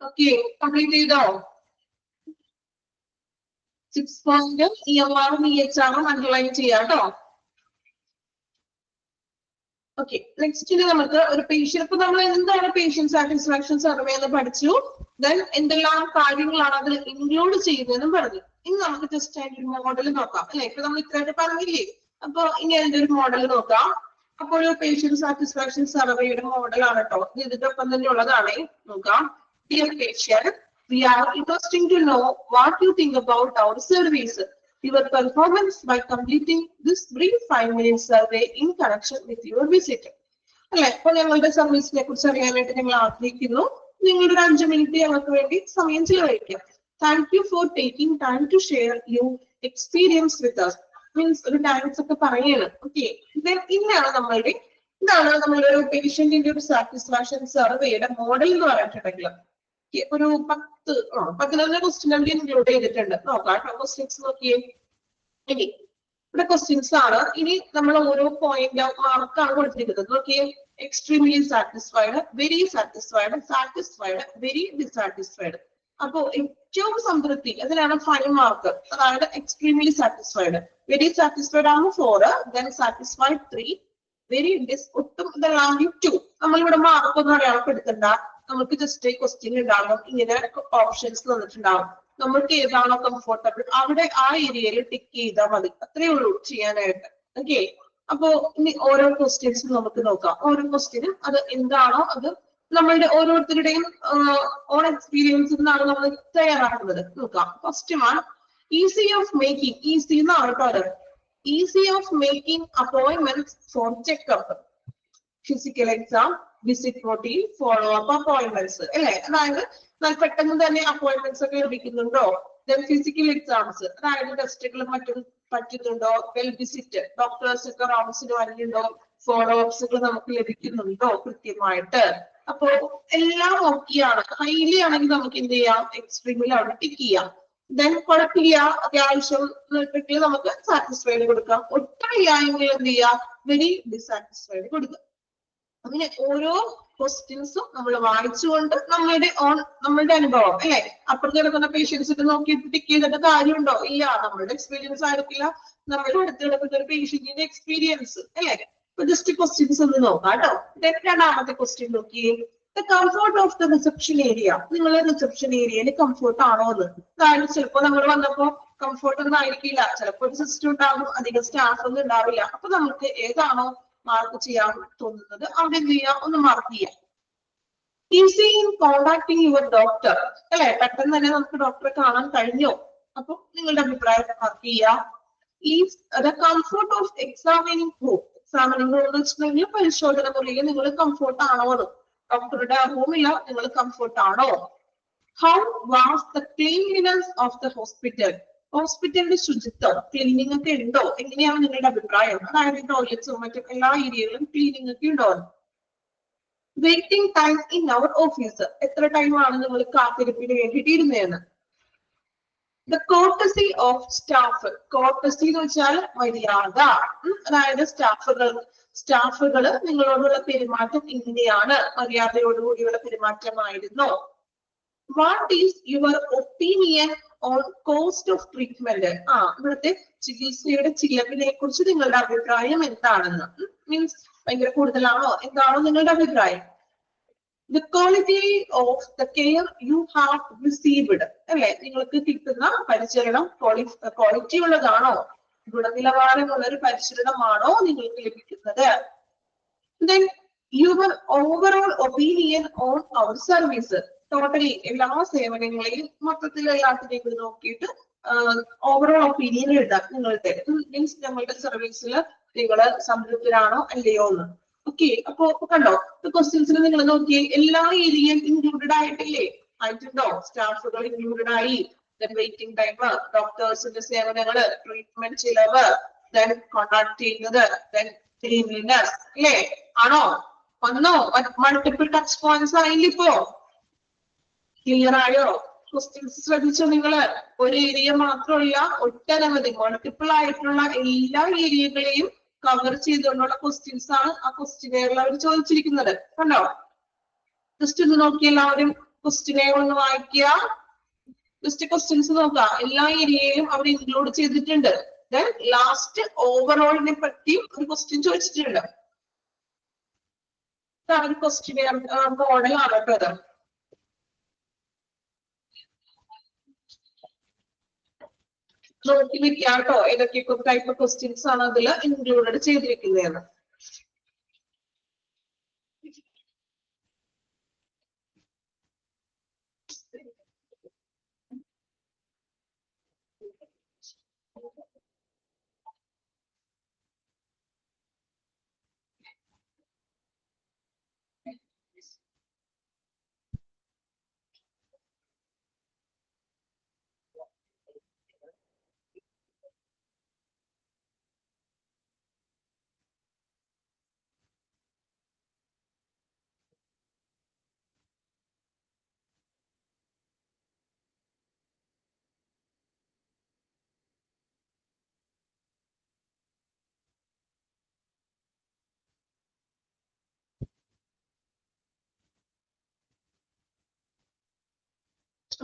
ഓക്കെ, കംപ്ലീറ്റ് ചെയ്തോ? 6 പോയിന്റ് EMR EHR അണ്ടർലൈൻ ചെയ്യാം കേട്ടോ. ഓക്കെ, നെക്സ്റ്റ് നമുക്ക് ഒരു പേഷ്യന്റ്, ഇപ്പൊ നമ്മൾ എന്താണ് പേഷ്യന്റ് സാറ്റിസ്ഫാക്ഷൻ സർവേ എന്ന് പഠിച്ചു. ദെൻ എന്തെല്ലാം കാര്യങ്ങളാണ് അതിൽ ഇൻക്ലൂഡ് ചെയ്യുന്നതെന്നും പറഞ്ഞു. ഇനി നമുക്ക് ജസ്റ്റ് അതിന്റെ ഒരു മോഡൽ നോക്കാം അല്ലെ. ഇപ്പൊ നമ്മൾ ഇത്രയായിട്ട് പറഞ്ഞില്ലേ, അപ്പൊ ഇനി അതിന്റെ ഒരു മോഡൽ നോക്കാം. അപ്പൊ ഒരു പേഷ്യന്റ് സാറ്റിസ്ഫാക്ഷൻ സർവേയുടെ മോഡലാണ് കേട്ടോ. ഇത് ഇതിനൊപ്പം തന്നെ ഉള്ളതാണ്. നോക്കാം. Dear patient, we are interested to know what you think about our service. Your performance by completing this brief 5-minute survey in connection with your visit. അല്ലെ, അപ്പൊ ഞങ്ങളുടെ സർവീസിനെ കുറിച്ച് അറിയാനായിട്ട് ഞങ്ങൾ ആഗ്രഹിക്കുന്നു. നിങ്ങളുടെ ഒരു 5 മിനിറ്റ് ഞങ്ങൾക്ക് വേണ്ടി സമയം ചിലവഴിക്കാം. Thank you for taking time to share your experience with us. Means ഒരു താങ്ക്സ് ഒക്കെ പറയാണ്. ഓക്കെ, ഇതാണ് നമ്മളുടെ ഒരു പേഷ്യന്റിന്റെ ഒരു സാറ്റിസ്ഫാക്ഷൻ സർവേയുടെ മോഡൽ എന്ന് പറഞ്ഞിട്ടുണ്ടെങ്കിൽ ഒരു 11 ക്വസ്റ്റ്യൻ ഇൻക്ലൂഡ് ചെയ്തിട്ടുണ്ട്. നോക്കാം ക്വസ്റ്റ്യൻസ് നോക്കിയേ. ഇനി ഇവിടെ ക്വസ്റ്റ്യൻസ് ആണ്. ഇനി നമ്മൾ ഓരോ പോയിന്റ് മാർക്കാണ് കൊടുത്തിരിക്കുന്നത്. നോക്കിയേ, extremely satisfied, very satisfied, satisfied, very dissatisfied. അപ്പോ ഏറ്റവും സംതൃപ്തി അതിനാണ് 5 മാർക്ക്. അതായത് എക്സ്ട്രീംലി സാറ്റിസ്ഫൈഡ്, വെരി സാറ്റിസ്ഫൈഡ് ആണ് 4, ദെൻ സാറ്റിസ്ഫൈഡ് 3, വെരി ഒട്ടും ഇതെല്ലാം 2. നമ്മളിവിടെ മാർക്ക് ഒന്നും അടയാളപ്പെടുത്തണ്ട. നമുക്ക് ജസ്റ്റ് ക്വസ്റ്റ്യൻ ഉണ്ടാകും, ഇങ്ങനെ ഓപ്ഷൻസ് തന്നിട്ടുണ്ടാവും. നമുക്ക് ഏതാണോ കംഫർട്ടബിൾ അവിടെ ആ ഏരിയയിൽ ടിക്ക് ചെയ്താൽ മതി. അത്രേ ഉള്ളൂ ചെയ്യാനായിട്ട്. ഓക്കെ, അപ്പോ ഇനി ഓരോ ക്വസ്റ്റ്യൻസും നമുക്ക് നോക്കാം. ഓരോ ക്വസ്റ്റ്യനും അത് എന്താണോ അത് നമ്മളുടെ ഓരോരുത്തരുടെയും ഓൺ എക്സ്പീരിയൻസിൽ നിന്നാണ് നമ്മൾ തയ്യാറാക്കുന്നത്. നോക്കാം. First one, easy of making. Easy എന്നാണ് കേട്ടോ. Easy of making appointment for checkup, physical exam, visit routine, follow up appointments അല്ലെ. അതായത് പെട്ടെന്ന് തന്നെ അപ്പോയിന്റ്മെന്റ്സ് ഒക്കെ ലഭിക്കുന്നുണ്ടോ. ദെൻ ഫിസിക്കൽ എക്സാംസ്, അതായത് ടെസ്റ്റുകളും മറ്റും പറ്റുന്നുണ്ടോ. വെൽ വിസിറ്റ്, ഡോക്ടേഴ്സ് ഒക്കെ റൗണ്ട്സിന് വരുന്നുണ്ടോ. ഫോളോ അപ്സ് ഒക്കെ നമുക്ക് ലഭിക്കുന്നുണ്ടോ കൃത്യമായിട്ട്. അപ്പോ എല്ലാം ഓക്കെയാണ്. ഹൈലി ആണെങ്കിൽ നമുക്ക് എന്ത് ചെയ്യാം, എക്സ്ട്രീമിൽ അവിടെ ടിക്ക് ചെയ്യാം. ദെൻ കുഴപ്പമില്ല, അത്യാവശ്യം നമുക്ക് സാറ്റിസ്ഫൈഡ് കൊടുക്കാം. ഒട്ടും ഇല്ലായെങ്കിൽ എന്ത് ചെയ്യാം, വെരി ഡിസാറ്റിസ്ഫൈഡ് കൊടുക്കാം. അങ്ങനെ ഓരോ ക്വസ്റ്റ്യൻസും നമ്മൾ വായിച്ചുകൊണ്ട് നമ്മളുടെ അനുഭവം അല്ലെ. അപ്പുറത്ത് കിടക്കുന്ന പേഷ്യൻസിന് നോക്കിയിട്ട് ടിക്ക് ചെയ്തിട്ട് കാര്യമുണ്ടോ? ഇല്ല, നമ്മളുടെ എക്സ്പീരിയൻസ് ആയിരിക്കില്ല, നമ്മളുടെ അടുത്ത് കിടക്കുന്ന ഒരു പേഷ്യന്റിന്റെ എക്സ്പീരിയൻസ് അല്ലെ. അപ്പൊ ജസ്റ്റ് ക്വസ്റ്റ്യൻസ് ഒന്ന് നോക്കാം കേട്ടോ. രണ്ടാമത്തെ ക്വസ്റ്റ്യൻ നോക്കിയേ. The comfort of the reception area. നിങ്ങൾ റിസപ്ഷൻ ഏരിയയിൽ കംഫോർട്ട് ആണോ എന്ന്. അതായത് ചിലപ്പോ നമ്മൾ വന്നപ്പോ കംഫോർട്ട് ഒന്നും ആയിരിക്കില്ല. ചിലപ്പോൾ ഒരു സിസ്റ്റം ഉണ്ടാകും, അധികം സ്റ്റാഫ് ഒന്നും ഉണ്ടാവില്ല. അപ്പൊ നമുക്ക് ഏതാണോ മാർക്ക് ചെയ്യാൻ തോന്നുന്നത് അവിടെ എന്ത് ചെയ്യാം, ഒന്ന് മാർക്ക് ചെയ്യാം. Easy in contacting your doctor അല്ലെ. പെട്ടെന്ന് തന്നെ നമുക്ക് ഡോക്ടറെ കാണാൻ കഴിഞ്ഞോ. അപ്പൊ നിങ്ങളുടെ അഭിപ്രായം മാർക്ക് ചെയ്യാം. Is the comfort of examining room. Examining room എന്ന് വെച്ചിട്ടുണ്ടെങ്കിൽ പരിശോധന മുറിയിൽ നിങ്ങൾ കംഫോർട്ട് ആണോ എന്ന്. ഡോക്ടറുടെ റൂമിൽ നിങ്ങൾ കംഫർട്ട് ആണോ? How was the cleanliness of the hospital? ഹോസ്പിറ്റലിന്റെ ശുചിത്വം ക്ലീനിങ് ഒക്കെ ഉണ്ടോ? എങ്ങനെയാണ് നിങ്ങളുടെ അഭിപ്രായം? അതായത് ടോയ്ലറ്റ്സും മറ്റും എല്ലാ ഏരിയയിലും ക്ലീനിങ് ഒക്കെ ഉണ്ടോ? Waiting time in our office, എത്ര ടൈമാണ് നിങ്ങൾ കാത്തിരിപ്പിന് വേണ്ടിയിട്ട് ഇരുന്നതെന്ന്? The courtesy of staff, courtesy എന്ന് വെച്ചാൽ മര്യാദ. അതായത് സ്റ്റാഫുകൾ നിങ്ങളോടുള്ള പെരുമാറ്റം ഇങ്ങനെയാണ്, മര്യാദയോടുകൂടിയുള്ള പെരുമാറ്റമായിരുന്നു. What is your opinion on cost of treatment? ഇവിടുത്തെ ചികിത്സയുടെ ചിലവിനെ കുറിച്ച് നിങ്ങളുടെ അഭിപ്രായം എന്താണെന്ന്. മീൻസ് ഭയങ്കര കൂടുതലാണോ എന്താണോ നിങ്ങളുടെ അഭിപ്രായം? The quality of the care you have received, അല്ലെ, നിങ്ങൾക്ക് കിട്ടുന്ന പരിചരണം ക്വാളിറ്റി ഉള്ളതാണോ? ഗുണനിലവാരമുള്ള ഒരു പരിചരണമാണോ നിങ്ങൾക്ക് ലഭിക്കുന്നത്? Then your overall opinion on our service, totally എല്ലാ സേവനങ്ങളെയും മൊത്തത്തിൽ എല്ലാത്തിനെയും കൂടി നോക്കിയിട്ട് ഓവറോൾ ഒപ്പീനിയൻ എഴുതാം നിങ്ങളുടെ. മീൻസ് ഞങ്ങളുടെ സർവീസിൽ നിങ്ങൾ സംതൃപ്തരാണോ അല്ലയോ എന്ന്. ഓക്കെ, അപ്പൊ കണ്ടോ ക്വസ്റ്റ്യൻസിൽ നിങ്ങൾ നോക്കി എല്ലാ ഏരിയയും ഇൻക്ലൂഡഡ് ആയിട്ടില്ലേ? ആയിട്ടുണ്ടോ? സ്റ്റാഫുകൾ ഇൻക്ലൂഡഡ് ആയി, വെയിറ്റിംഗ് ടൈം, ഡോക്ടേഴ്സിന്റെ സേവനങ്ങള്, ട്രീറ്റ്മെന്റ് ചിലവ്, ദെൻ കോൺടാക്ട് ചെയ്യുന്നത്, ദെൻ ക്ലീൻലിനെസ്, അല്ലേ? ആണോ? വന്നോ? മൾട്ടിപ്പിൾ ടച്ച് പോയിന്റ്സ് ആയില്ല ഇപ്പോ? ക്ലിയർ ആയോ? ക്വസ്റ്റ്യൻസ് ശ്രദ്ധിച്ചോ നിങ്ങള്? ഒരു ഏരിയ മാത്രമല്ല, ഒട്ടനവധി മൾട്ടിപ്പിൾ ആയിട്ടുള്ള എല്ലാ ഏരിയകളെയും കവർ ചെയ്തുകൊണ്ടുള്ള ക്വസ്റ്റ്യൻസ് ആണ് ആ ക്വസ്റ്റ്യനെയറിൽ അവർ ചോദിച്ചിരിക്കുന്നത്. കണ്ടോ? ജസ്റ്റ് ഒന്ന് നോക്കി, എല്ലാവരും ക്വസ്റ്റ്യനെയർ ഒന്ന് വായിക്കുക. ജസ്റ്റ് ക്വസ്റ്റ്യൻസ് നോക്കുക, എല്ലാ ഏരിയയിലും അവർ ഇൻക്ലൂഡ് ചെയ്തിട്ടുണ്ട്. ദെൻ ലാസ്റ്റ് ഓവറോളിനെ പറ്റി ഒരു ക്വസ്റ്റ്യൻ ചോദിച്ചിട്ടുണ്ട്. ഇതാണ് ക്വസ്റ്റ്യനെയർ മോഡൽ ആണ് കേട്ടോ അത്. നോക്കി വെക്കാം കേട്ടോ, ഏതൊക്കെ ടൈപ്പ് ക്വസ്റ്റ്യൻസ് ആണ് അതിൽ ഇൻക്ലൂഡഡ് ചെയ്തിരിക്കുന്നതെന്ന്.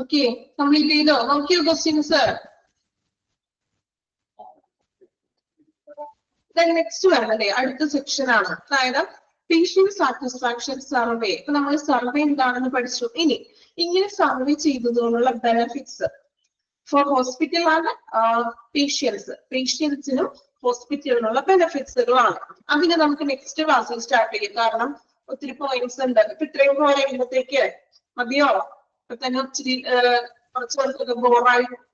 ഓക്കെ, കംപ്ലീറ്റ് ചെയ്തോ? നോക്കിയോ ക്വസ്റ്റ്യൻസ്? നെക്സ്റ്റ് വരുന്നത് അടുത്ത സെക്ഷൻ ആണ്, അതായത് പേഷ്യന്റ് സാറ്റിസ്ഫാക്ഷൻ സർവേ. ഇപ്പൊ നമ്മൾ സർവേ എന്താണെന്ന് പഠിച്ചു. ഇനി ഇങ്ങനെ സർവേ ചെയ്തതുകൊണ്ടുള്ള ബെനിഫിറ്റ്സ് ഫോർ ഹോസ്പിറ്റൽ ആൻഡ് പേഷ്യൻസിനും ഹോസ്പിറ്റലിനുള്ള ബെനിഫിറ്റ്സുകളാണ്. അതിന് നമുക്ക് നെക്സ്റ്റ് ക്ലാസ്സിൽ സ്റ്റാർട്ട് ചെയ്യും. കാരണം ഒത്തിരി പോയിന്റ്സ് ഉണ്ട്. ഇപ്പൊ ഇത്രയും പോലെ കഴിയുമ്പോഴത്തേക്ക് മതിയോ? ഇപ്പൊ തന്നെ ഒത്തിരി കുറച്ച് പേർക്കൊക്കെ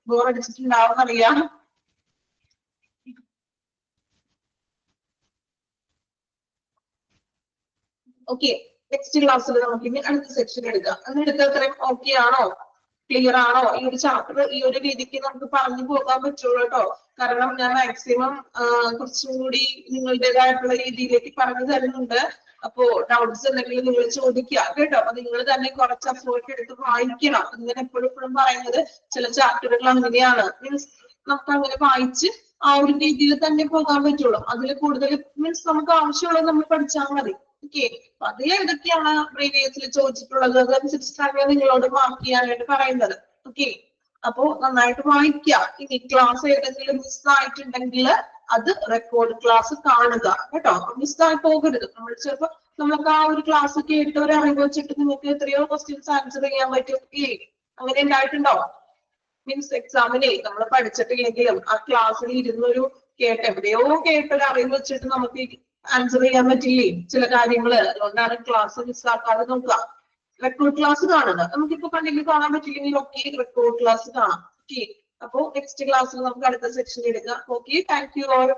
ബോറടിച്ചിട്ടുണ്ടാവും അറിയാം. ഓക്കെ, നെക്സ്റ്റ് ക്ലാസ്സിൽ നമുക്ക് ഇനി അടുത്ത സെക്ഷൻ എടുക്കാം. അന്നെടുത്ത അത്രയും ഓക്കെ ആണോ? ക്ലിയർ ആണോ? ഈ ഒരു ചാപ്റ്റർ ഈ ഒരു രീതിക്ക് നമുക്ക് പറഞ്ഞു പോകാൻ പറ്റുള്ളൂ കേട്ടോ. കാരണം ഞാൻ മാക്സിമം കുറച്ചും കൂടി നിങ്ങളുടേതായിട്ടുള്ള രീതിയിലേക്ക് പറഞ്ഞു തരുന്നുണ്ട്. അപ്പോ ഡൗട്ട്സ് എന്തെങ്കിലും നിങ്ങൾ ചോദിക്കുക കേട്ടോ. അപ്പൊ നിങ്ങൾ തന്നെ കുറച്ച് എഫേർട്ട് എടുത്ത് വായിക്കണം. ഇങ്ങനെ എപ്പോഴും പറയുന്നത് ചില ചാപ്റ്ററുകൾ അങ്ങനെയാണ്. മീൻസ് നമുക്ക് അങ്ങനെ വായിച്ച് ആ ഒരു രീതിയിൽ തന്നെ പോകാൻ പറ്റുള്ളൂ. അതിൽ കൂടുതൽ മീൻസ് നമുക്ക് ആവശ്യമുള്ളത് നമ്മൾ പഠിച്ചാൽ മതി. ഓക്കെ, അപ്പൊ അതിൽ ഏതൊക്കെയാണ് പ്രീവിയസിൽ ചോദിച്ചിട്ടുള്ളത് അതനുസരിച്ചിട്ടാണ് ഞാൻ നിങ്ങളോട് മാർക്ക് ചെയ്യാനായിട്ട് പറയുന്നത്. ഓക്കെ, അപ്പോ നന്നായിട്ട് വായിക്കുക. ഇനി ക്ലാസ് ഏതെങ്കിലും മിസ്സായിട്ടുണ്ടെങ്കിൽ അത് റെക്കോർഡ് ക്ലാസ് കാണുക കേട്ടോ. മിസ്സായി പോകരുത്. നമ്മൾ ചിലപ്പോ നമ്മൾക്ക് ആ ഒരു ക്ലാസ് കേട്ട് ഒരു അറിവ് വെച്ചിട്ട് നിങ്ങൾക്ക് എത്രയോ ക്വസ്റ്റ്യൻസ് ആൻസർ ചെയ്യാൻ പറ്റും. അങ്ങനെ ഉണ്ടായിട്ടുണ്ടോ? മീൻസ് എക്സാമിനെ നമ്മൾ പഠിച്ചിട്ടില്ലെങ്കിലും ആ ക്ലാസ്സിൽ ഇരുന്നൊരു എവിടെയോ കേട്ടൊരു അറിവ് വെച്ചിട്ട് നമുക്ക് ആൻസർ ചെയ്യാൻ പറ്റില്ലേ ചില കാര്യങ്ങള്? അതുകൊണ്ടാണ് ക്ലാസ് മിസ്സാക്കാതെ നോക്കുക. റെക്കോർഡ് ക്ലാസ് കാണുക. നമുക്കിപ്പോ കണ്ടിന്യൂ കാണാൻ പറ്റില്ലെങ്കിൽ ഓക്കെ, റെക്കോർഡ് ക്ലാസ് കാണാം. ഓക്കെ, അപ്പോ നെക്സ്റ്റ് ക്ലാസ്സിൽ നമുക്ക് അടുത്ത സെക്ഷൻ എടുക്കാം. Okay, thank you all.